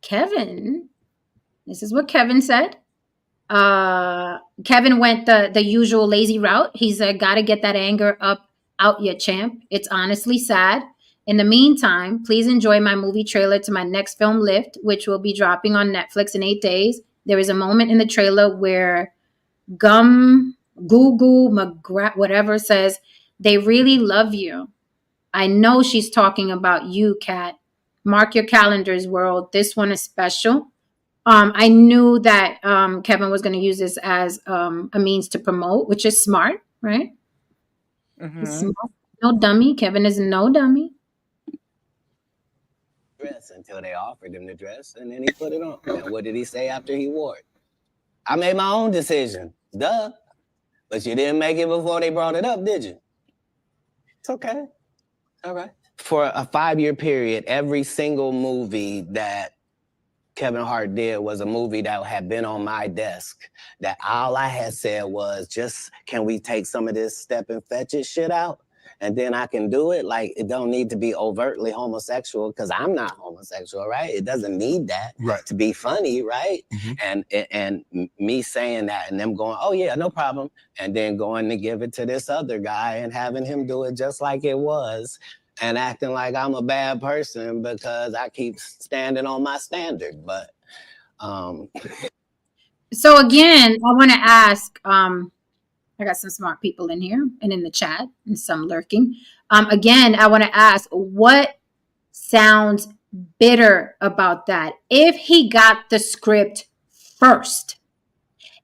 This is what Kevin said. Kevin went the usual lazy route. He said, gotta get that anger out your champ. It's honestly sad. In the meantime, please enjoy my movie trailer to my next film, Lift, which will be dropping on Netflix in 8 days. There is a moment in the trailer where Google McGrath, whatever, says, they really love you. I know she's talking about you, Kat. Mark your calendars, world. This one is special. I knew that Kevin was going to use this as a means to promote, which is smart, right? Mm-hmm. Smart. No dummy. Kevin is no dummy. Dress until they offered him the dress, and then he put it on. And what did he say after he wore it? I made my own decision. Duh. But you didn't make it before they brought it up, did you? It's okay. All right. For a 5-year period, every single movie that Kevin Hart did was a movie that had been on my desk. That all I had said was, just can we take some of this step and fetch it shit out? And then I can do it. Like, it don't need to be overtly homosexual because I'm not homosexual, right? It doesn't need that to be funny, right? And me saying that and them going, oh yeah, no problem. And then going to give it to this other guy and having him do it just like it was. And acting like I'm a bad person because I keep standing on my standard. But so again, I want to ask, I got some smart people in here and in the chat and some lurking. Again, I want to ask, what sounds bitter about that? If he got the script first,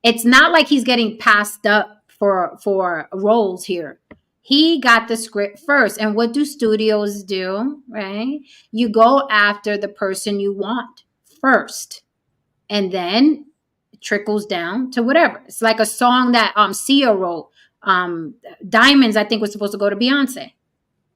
it's not like he's getting passed up for roles here. He got the script first. And what do studios do, right? You go after the person you want first. And then it trickles down to whatever. It's like a song that Sia wrote. Diamonds, I think, was supposed to go to Beyonce.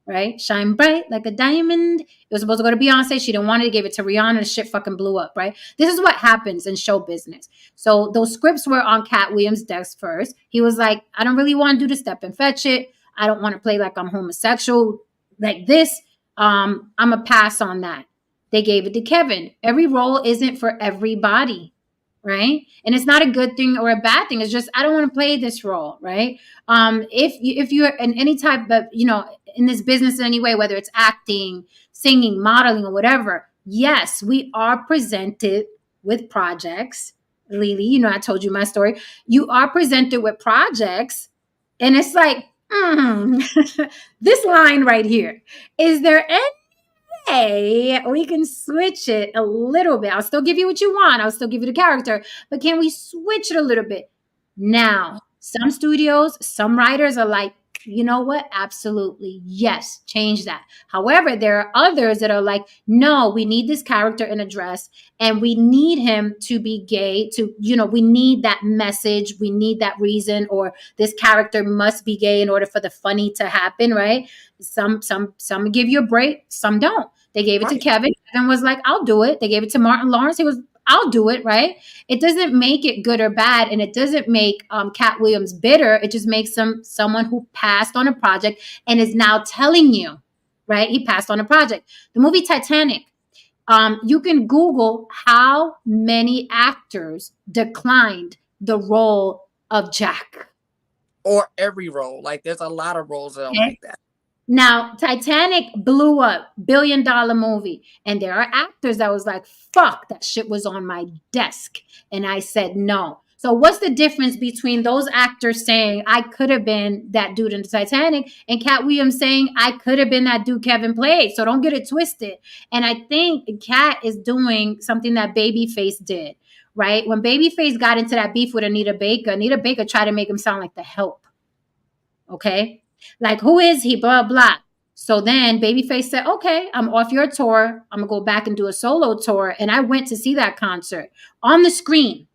Right? Shine bright like a diamond. It was supposed to go to Beyonce. She didn't want it. To give it to Rihanna. The shit fucking blew up, right? This is what happens in show business. So those scripts were on Cat Williams' desk first. He was like, I don't really want to do the step and fetch it. I don't want to play like I'm homosexual like this. I'm a pass on that. They gave it to Kevin. Every role isn't for everybody, right? And it's not a good thing or a bad thing. It's just, I don't want to play this role, right? If you're in any type of, in this business in any way, whether it's acting, singing, modeling, or whatever, yes, we are presented with projects. Lily, I told you my story. You are presented with projects, and it's like, this line right here. Is there any way we can switch it a little bit? I'll still give you what you want. I'll still give you the character, but can we switch it a little bit? Now, some studios, some writers are like, you know what? Absolutely. Yes. Change that. However, there are others that are like, no, we need this character in a dress and we need him to be gay we need that message. We need that reason, or this character must be gay in order for the funny to happen. Right. Some give you a break. Some don't. They gave it to Kevin. Kevin was like, I'll do it. They gave it to Martin Lawrence. He was, I'll do it, right? It doesn't make it good or bad, and it doesn't make Cat Williams bitter. It just makes him someone who passed on a project and is now telling you, right? He passed on a project. The movie Titanic, you can Google how many actors declined the role of Jack. Or every role. Like, there's a lot of roles that are like that. Now, Titanic blew up, $1 billion movie. And there are actors that was like, fuck, that shit was on my desk. And I said no. So what's the difference between those actors saying I could have been that dude in the Titanic and Cat Williams saying I could have been that dude Kevin played? So don't get it twisted. And I think Cat is doing something that Babyface did, right? When Babyface got into that beef with Anita Baker tried to make him sound like the Help. Okay? Like, who is he? Blah, blah. So then Babyface said, okay, I'm off your tour. I'm going to go back and do a solo tour. And I went to see that concert on the screen.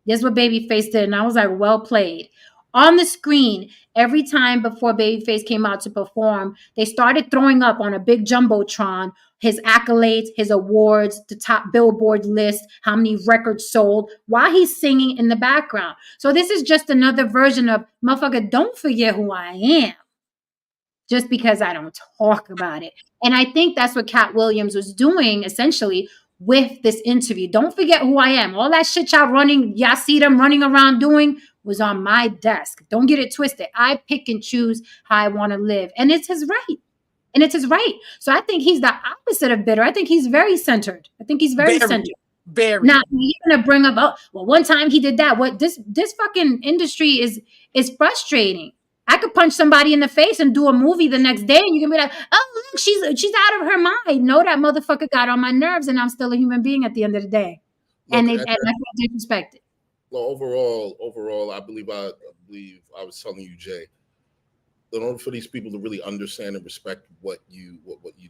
This is what Babyface did. And I was like, well played. On the screen, every time before Babyface came out to perform, they started throwing up on a big jumbotron his accolades, his awards, the top Billboard list, how many records sold, while he's singing in the background. So this is just another version of, motherfucker, don't forget who I am, just because I don't talk about it. And I think that's what Cat Williams was doing, essentially, with this interview. Don't forget who I am. All that shit y'all see them running around doing was on my desk. Don't get it twisted. I pick and choose how I want to live. And it's his right. And it's his right. So I think he's the opposite of bitter. I think he's very centered. I think he's very centered. Very. Now you're gonna bring up, oh, well, one time he did that. What this fucking industry is frustrating. I could punch somebody in the face and do a movie the next day, and you can be like, oh, look, she's out of her mind. No, that motherfucker got on my nerves, and I'm still a human being at the end of the day. Look, and I can't disrespect it. Well, overall, I believe I was telling you, Jay, in order for these people to really understand and respect what you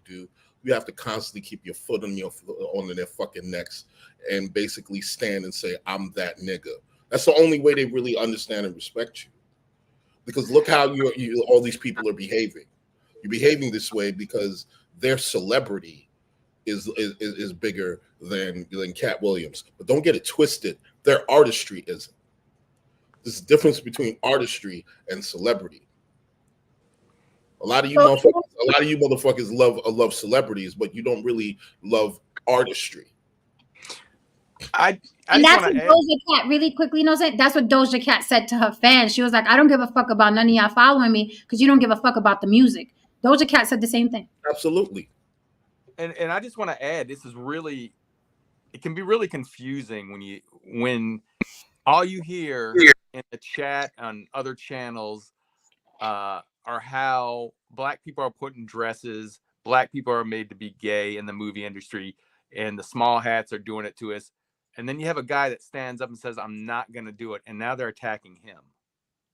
do, you have to constantly keep your foot on their fucking necks and basically stand and say, I'm that nigga. That's the only way they really understand and respect you. Because look how all these people are behaving. You're behaving this way because their celebrity is bigger than Cat Williams. But don't get it twisted. Their artistry isn't. There's a difference between artistry and celebrity. A lot of you motherfuckers love celebrities, but you don't really love artistry. I And just that's what want to add. Doja Cat really quickly knows it. That's what Doja Cat said to her fans. She was like, I don't give a fuck about none of y'all following me because you don't give a fuck about the music. Doja Cat said the same thing. Absolutely. And I just want to add, this is really, it can be really confusing when all you hear in the chat on other channels are how black people are put in dresses, black people are made to be gay in the movie industry, and the small hats are doing it to us. And then you have a guy that stands up and says, I'm not going to do it. And now they're attacking him.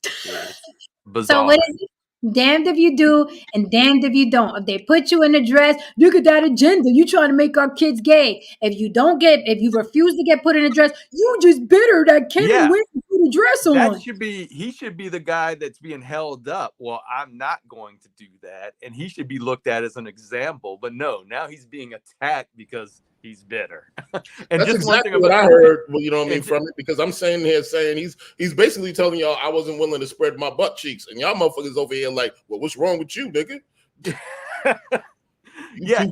It's bizarre. So what is it? Damned if you do and damned if you don't. If they put you in a dress, look at that agenda. You trying to make our kids gay. If you refuse to get put in a dress, you just bitter that Kevin Wynn put a dress on. He should be the guy that's being held up. Well, I'm not going to do that. And he should be looked at as an example. But no, now he's being attacked because he's bitter. And that's just exactly one thing what I heard. You know what I mean from it, because I'm saying he's basically telling y'all I wasn't willing to spread my butt cheeks, and y'all motherfuckers over here like, well, what's wrong with you, nigga? Yeah,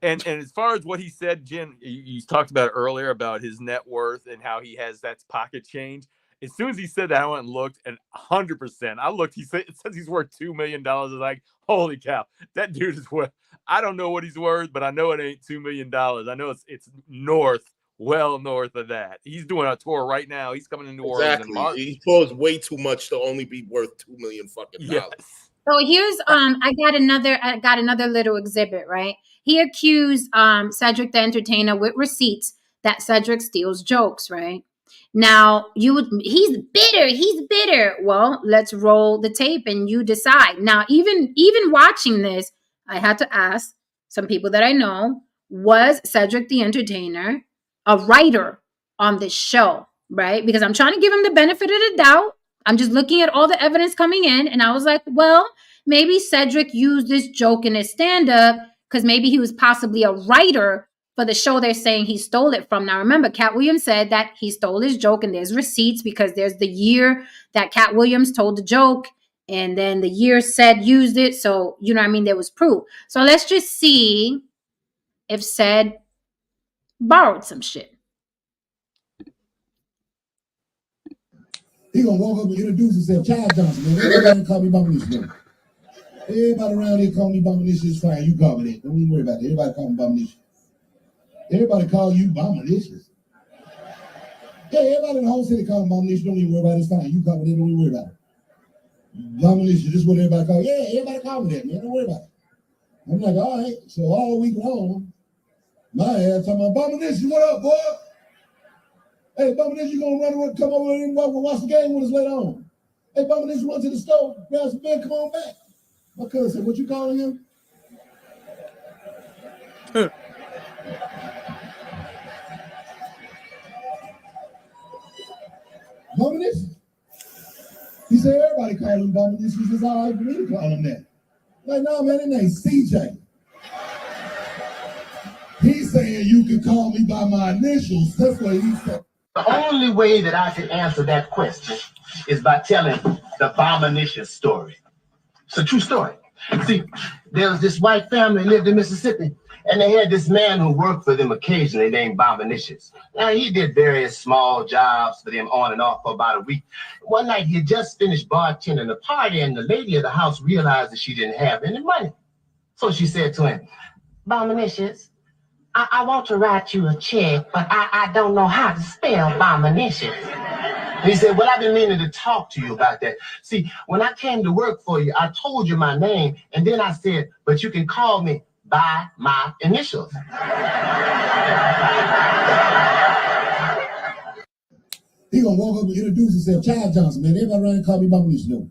and as far as what he said, Jen, you talked about it earlier about his net worth and how he has that pocket change. As soon as he said that, I went and looked, and 100%. I looked. It says he's worth $2 million. I was like, holy cow, that dude is worth. I don't know what he's worth, but I know it ain't $2 million. I know it's well north of that. He's doing a tour right now. He's coming to New Orleans in March. He pulls way too much to only be worth $2 million fucking dollars. Yes. So here's I got another little exhibit, right? He accused Cedric the Entertainer with receipts that Cedric steals jokes, right? Now he's bitter. Well, let's roll the tape and you decide. Now, even watching this, I had to ask some people that I know, was Cedric the Entertainer a writer on this show, right? Because I'm trying to give him the benefit of the doubt. I'm just looking at all the evidence coming in, and I was like, well, maybe Cedric used this joke in his stand-up because maybe he was possibly a writer for the show they're saying he stole it from. Now, remember, Cat Williams said that he stole his joke, and there's receipts because there's the year that Cat Williams told the joke, and then the year said used it. So, you know what I mean? There was proof. So let's just see if said borrowed some shit. He gonna walk up and introduce himself, Chad Johnson, man. Everybody call me Bombanish, man. Everybody around here call me Bombanish is fine. You call me that. Don't even worry about it. Everybody call me Bombanish. Everybody call you Bombanish. Yeah, everybody in the whole city call me Bombanish. Don't even worry about it. It's fine. You call me that. Don't even worry about it. Bombanish, this is what everybody call. Yeah, everybody call me that, man. Don't worry about it. I'm like, all right. So all week long, my ass talking about Bombanish. What up, boy? Hey, Bombanish, you gonna run around, come over and watch the game with us later on? Hey, Bombanish, run to the store, grab some beer, come on back. My cousin said, what you calling him? Bombanish? He said, everybody call him Bombanish. He says, all right for me to call him that. Like, no, man, his name's CJ. He's saying you can call me by my initials. That's what he said. The only way that I can answer that question is by telling the Bombanish story. It's a true story. See, there was this white family lived in Mississippi, and they had this man who worked for them occasionally named Bombanish. Now, he did various small jobs for them on and off for about a week. One night, he had just finished bartending a party, and the lady of the house realized that she didn't have any money. So she said to him, Bombanish, I want to write you a check, but I don't know how to spell Bombanish. And he said, well, I've been meaning to talk to you about that. See, when I came to work for you, I told you my name, and then I said, but you can call me by my initials. He gonna walk up and introduce himself, Chad Johnson, man. Everybody around here call me Bombanish, no.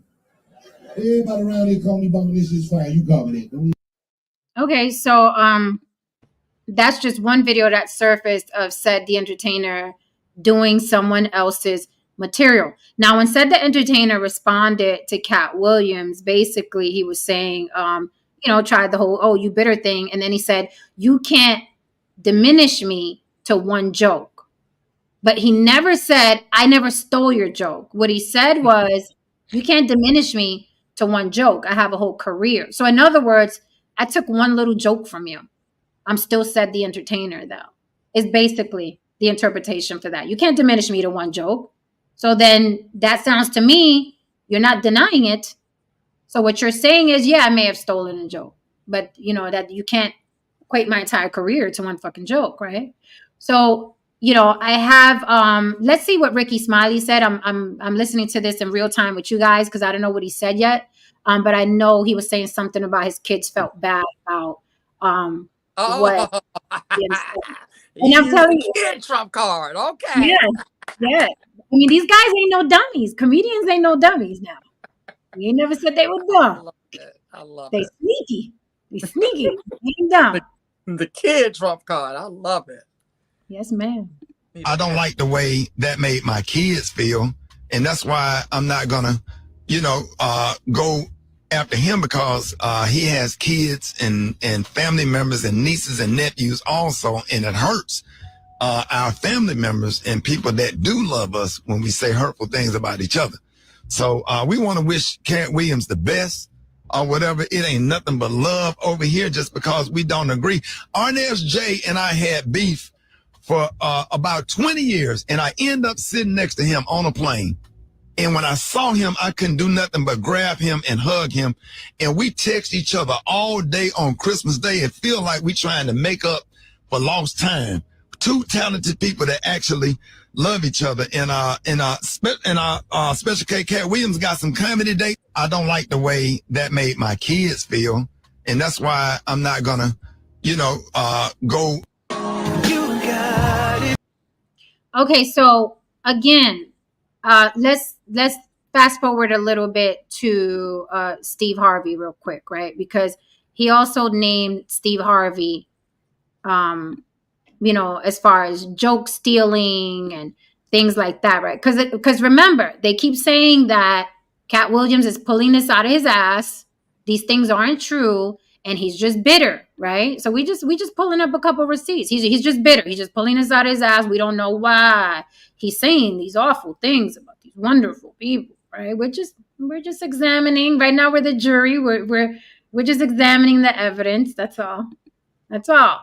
Everybody around here call me Bombanish, it's fine. You call me that. Okay, so that's just one video that surfaced of Said the Entertainer doing someone else's material. Now, when Said the Entertainer responded to Cat Williams, basically he was saying, tried the whole, oh, you bitter thing. And then he said, you can't diminish me to one joke. But he never said, I never stole your joke. What he said was, you can't diminish me to one joke. I have a whole career. So in other words, I took one little joke from you. I'm still said the entertainer, though. Is basically the interpretation for that. You can't diminish me to one joke. So then that sounds to me, you're not denying it. So what you're saying is, yeah, I may have stolen a joke, but that you can't equate my entire career to one fucking joke, right? So, I have let's see what Ricky Smiley said. I'm listening to this in real time with you guys because I don't know what he said yet. But I know he was saying something about his kids felt bad about what Oh, he had said. he And I'm used telling the you, kid trump card. yeah, Okay. yeah. I mean, these guys ain't no dummies. Comedians ain't no dummies now. You ain't never said they were I dumb. love it. I love They it. sneaky. They sneaky. They ain't dumb. The kid trump card. I love it. Yes, ma'am. I don't like the way that made my kids feel. And that's why I'm not gonna, go after him because he has kids and family members and nieces and nephews also, and it hurts our family members and people that do love us when we say hurtful things about each other. So we want to wish Cat Williams the best or whatever. It ain't nothing but love over here just because we don't agree. Arnez J and I had beef for about 20 years, and I end up sitting next to him on a plane. And when I saw him, I couldn't do nothing but grab him and hug him. And we text each other all day on Christmas Day. It feel like we trying to make up for lost time. Two talented people that actually love each other. And Special K Cat Williams got some comedy dates. I don't like the way that made my kids feel. And that's why I'm not gonna, go. Okay, so again, let's fast forward a little bit to Steve Harvey real quick, right? Because he also named Steve Harvey, as far as joke stealing and things like that, right? Because remember, they keep saying that Cat Williams is pulling this out of his ass. These things aren't true, and he's just bitter, right? So we just pulling up a couple receipts. He's just bitter. He's just pulling this out of his ass. We don't know why he's saying these awful things about these wonderful people, right? We're just examining right now. We're the jury. We're just examining the evidence. That's all. That's all.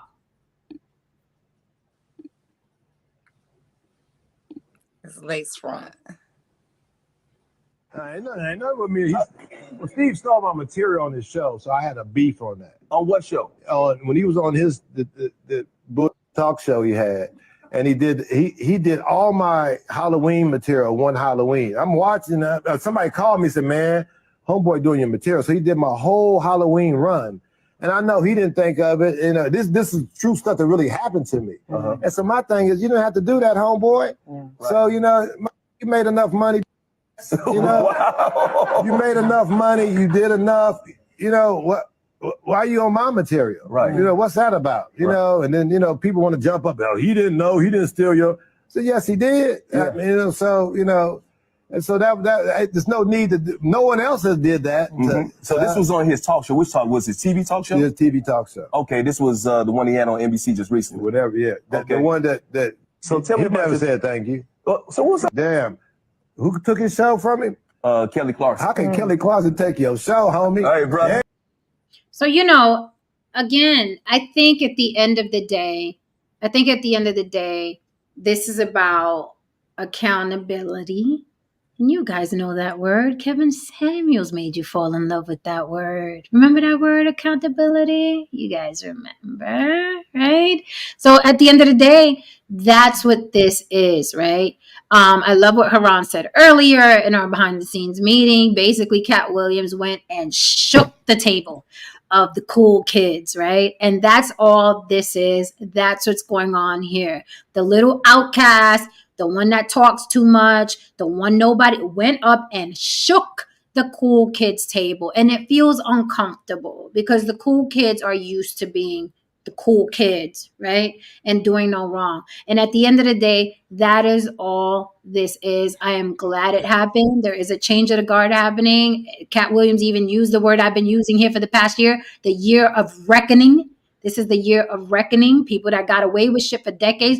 His lace front. Ain't nothing with me. Well, Steve stole my material on his show, so I had a beef on that. On what show? When he was on his the book talk show he had, and he did all my Halloween material one Halloween. I'm watching somebody called me and said, "Man, homeboy doing your material." So he did my whole Halloween run, and I know he didn't think of it. And this is true stuff that really happened to me. And so my thing is, you didn't have to do that, homeboy. Right. So you made enough money. Wow. You made enough money. You did enough. What? Why are you on my material? Right. What's that about? And then people want to jump up. Oh, he didn't know. He didn't steal your. So yes, he did. Yeah. And so that there's no need to. No one else has did that. So this was on his talk show. Which talk was his TV talk show? His TV talk show. Okay, this was the one he had on NBC just recently. Whatever. Yeah. The one that. So tell me about. Never said thank you. So what's that? Damn. Who took his show from him? Kelly Clarkson. How can Kelly Clarkson take your show, homie? Hey, brother. Yeah. So, again, I think at the end of the day, this is about accountability. And you guys know that word. Kevin Samuels made you fall in love with that word. Remember that word, accountability? You guys remember, right? So at the end of the day, that's what this is, right? I love what Haran said earlier in our behind the scenes meeting. Basically, Cat Williams went and shook the table of the cool kids, right? And that's all this is. That's what's going on here. The little outcast, the one that talks too much, the one nobody went up and shook the cool kids table. And it feels uncomfortable because the cool kids are used to being the cool kids, right? And doing no wrong. And at the end of the day, that is all this is. I am glad it happened. There is a change of the guard happening. Cat Williams even used the word I've been using here for the past year, the year of reckoning. This is the year of reckoning. People that got away with shit for decades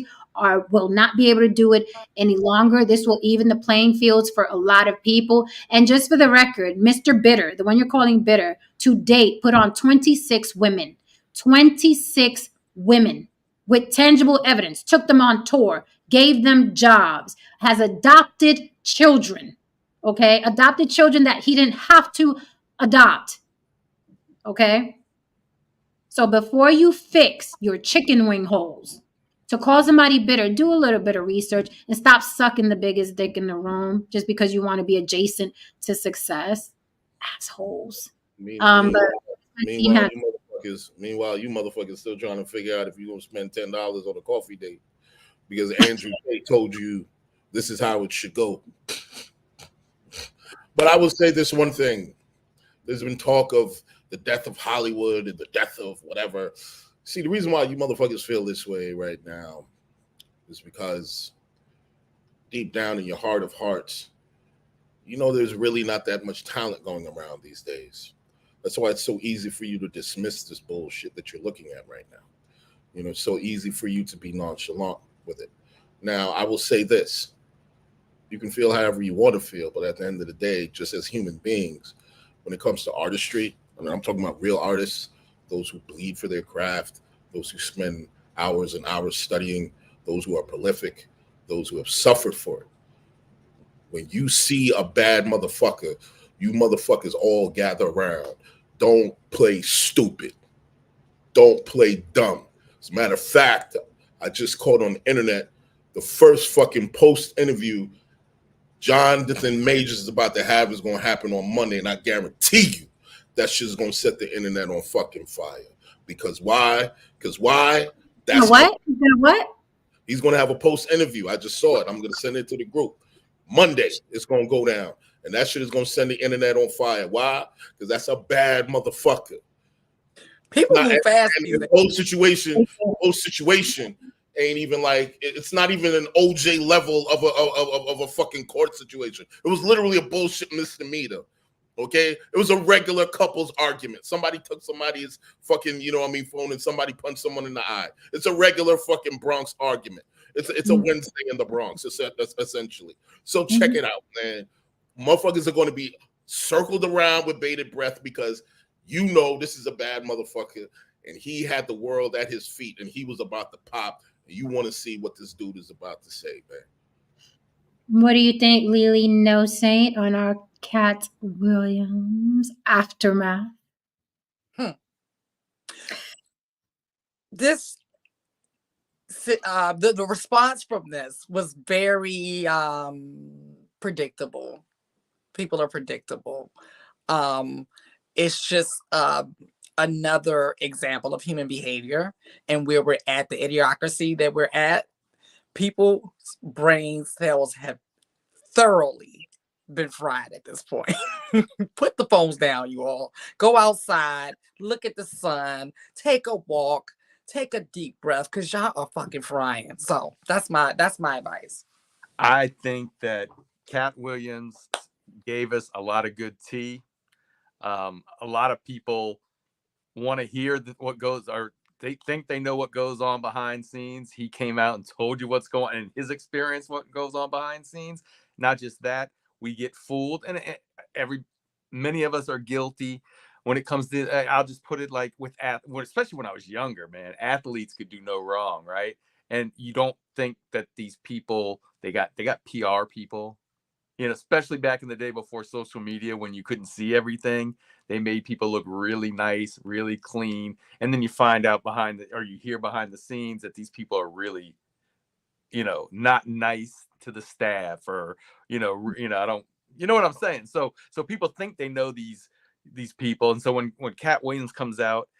will not be able to do it any longer. This will even the playing fields for a lot of people. And just for the record, Mr. Bitter, the one you're calling Bitter, to date put on 26 women. 26 women with tangible evidence, took them on tour, gave them jobs, has adopted children, okay? Adopted children that he didn't have to adopt, okay? So before you fix your chicken wing holes, to call somebody bitter, do a little bit of research and stop sucking the biggest dick in the room just because you want to be adjacent to success. Assholes. But Meanwhile, you motherfuckers still trying to figure out if you're gonna spend $10 on a coffee date because Andrew Tate told you this is how it should go. But I will say this one thing: there's been talk of the death of Hollywood and the death of whatever. See, the reason why you motherfuckers feel this way right now is because deep down in your heart of hearts, you know there's really not that much talent going around these days. That's why it's so easy for you to dismiss this bullshit that you're looking at right now. You know, it's so easy for you to be nonchalant with it. Now, I will say this. You can feel however you want to feel, but at the end of the day, just as human beings, when it comes to artistry, I mean, I'm talking about real artists, those who bleed for their craft, those who spend hours and hours studying, those who are prolific, those who have suffered for it. When you see a bad motherfucker, you motherfuckers all gather around. Don't play stupid. Don't play dumb. As a matter of fact, I just caught on the internet the first fucking post interview Jonathan Majors is about to have is going to happen on Monday, and I guarantee you that shit is going to set the internet on fucking fire. Because why? Because why? That's what? He's going to have a post interview. I just saw it. I'm going to send it to the group. Monday, it's going to go down. And that shit is going to send the internet on fire. Why? Because that's a bad motherfucker. People move fast. Whole situation ain't even like, it's not even an OJ level of a fucking court situation. It was literally a bullshit misdemeanor. Okay? It was a regular couple's argument. Somebody took somebody's fucking, phone and somebody punched someone in the eye. It's a regular fucking Bronx argument. It's a Wednesday in the Bronx, essentially. So check it out, man. Motherfuckers are going to be circled around with bated breath because you know this is a bad motherfucker and he had the world at his feet and he was about to pop. And you want to see what this dude is about to say, man. What do you think, Lily No Saint, on our Cat Williams aftermath? This the response from this was very predictable. People are predictable. It's just another example of human behavior and where we're at, the idiocracy that we're at. People's brain cells have thoroughly been fried at this point. Put the phones down, you all. Go outside, look at the sun, take a walk, take a deep breath, because y'all are fucking frying. So that's my advice. I think that Cat Williams gave us a lot of good tea. A lot of people want to hear what goes, or they think they know what goes on behind scenes. He came out and told you what's going on in his experience, what goes on behind scenes. Not just that, we get fooled, and many of us are guilty when it comes to. I'll just put it like especially when I was younger, man. Athletes could do no wrong, right? And you don't think that these people they got PR people. Especially back in the day before social media, when you couldn't see everything, they made people look really nice, really clean. And then you find out you hear behind the scenes that these people are really, not nice to the staff, or, I don't, you know what I'm saying? So people think they know these people. And so when Cat Williams comes out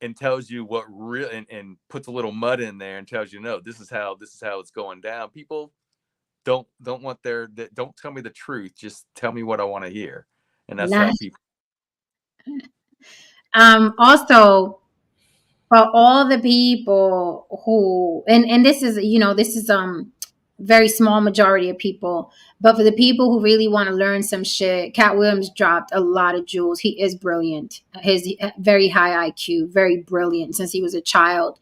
and tells you what real and puts a little mud in there and tells you, no, this is how it's going down, people don't tell me the truth, just tell me what I want to hear. And that's how people Also, for all the people who, and this is, this is very small majority of people, but for the people who really want to learn some shit, Cat Williams dropped a lot of jewels. He is brilliant. His very high IQ, very brilliant since he was a child.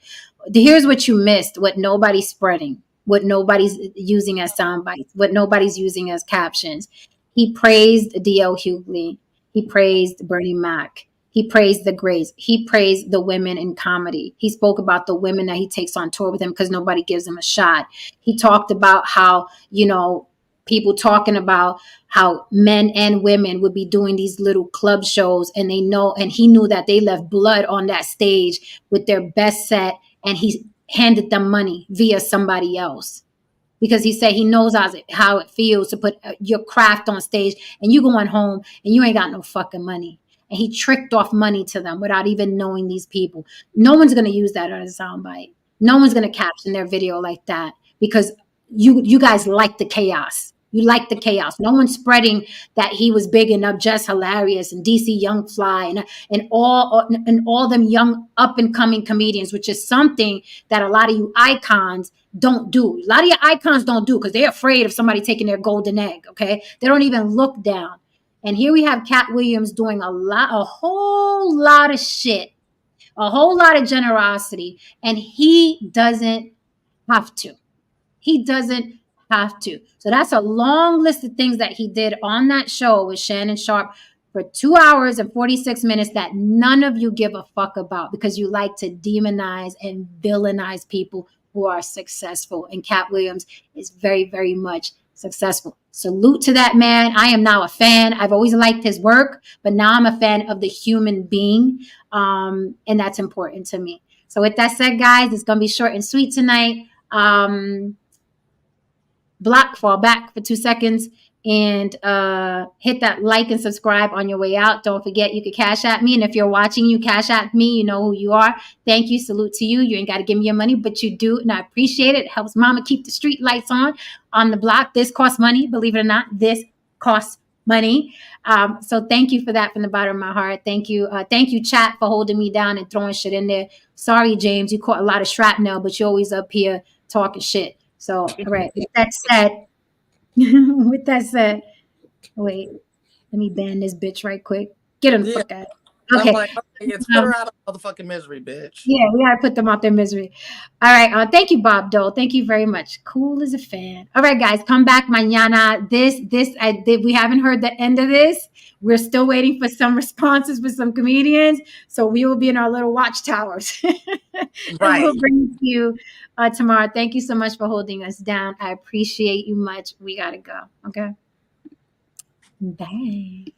Here's what you missed, what nobody's spreading, what nobody's using as sound bites, what nobody's using as captions. He praised D.L. Hughley. He praised Bernie Mac. He praised the greats. He praised the women in comedy. He spoke about the women that he takes on tour with him because nobody gives him a shot. He talked about how, people talking about how men and women would be doing these little club shows, and he knew that they left blood on that stage with their best set, and he handed them money via somebody else. Because he said he knows how it feels to put your craft on stage and you going home and you ain't got no fucking money. And he tricked off money to them without even knowing these people. No one's going to use that as a soundbite. No one's going to caption their video like that because you guys like the chaos. You like the chaos. No one's spreading that he was big and just hilarious and DC Young Fly and all them young up and coming comedians, which is something that a lot of you icons don't do. A lot of your icons don't do because they're afraid of somebody taking their golden egg. Okay, they don't even look down. And here we have Cat Williams doing a whole lot of shit, a whole lot of generosity, and he doesn't have to. He doesn't have to. So that's a long list of things that he did on that show with Shannon Sharpe for 2 hours and 46 minutes that none of you give a fuck about because you like to demonize and villainize people who are successful. And Cat Williams is very, very much successful. Salute to that man. I am now a fan. I've always liked his work, but now I'm a fan of the human being. And that's important to me. So with that said, guys, it's going to be short and sweet tonight. Fall back for 2 seconds and hit that like and subscribe on your way out. Don't forget, you can cash at me. And if you're watching, you cash at me. You know who you are. Thank you. Salute to you. You ain't got to give me your money, but you do. And I appreciate it. It helps mama keep the street lights on the block. This costs money. Believe it or not, this costs money. So thank you for that from the bottom of my heart. Thank you. Thank you, chat, for holding me down and throwing shit in there. Sorry, James, you caught a lot of shrapnel, but you're always up here talking shit. So, all right. With that said, wait, let me ban this bitch right quick. Get him the fuck out. Okay. I'm like, it's put her out of motherfucking misery, bitch. Yeah, we gotta put them out their misery. All right. Thank you, Bob Dole. Thank you very much. Cool as a fan. All right, guys, come back mañana. We haven't heard the end of this. We're still waiting for some responses for some comedians. So we will be in our little watchtowers. Right. We'll bring it to you tomorrow. Thank you so much for holding us down. I appreciate you much. We gotta go. Okay. Bye.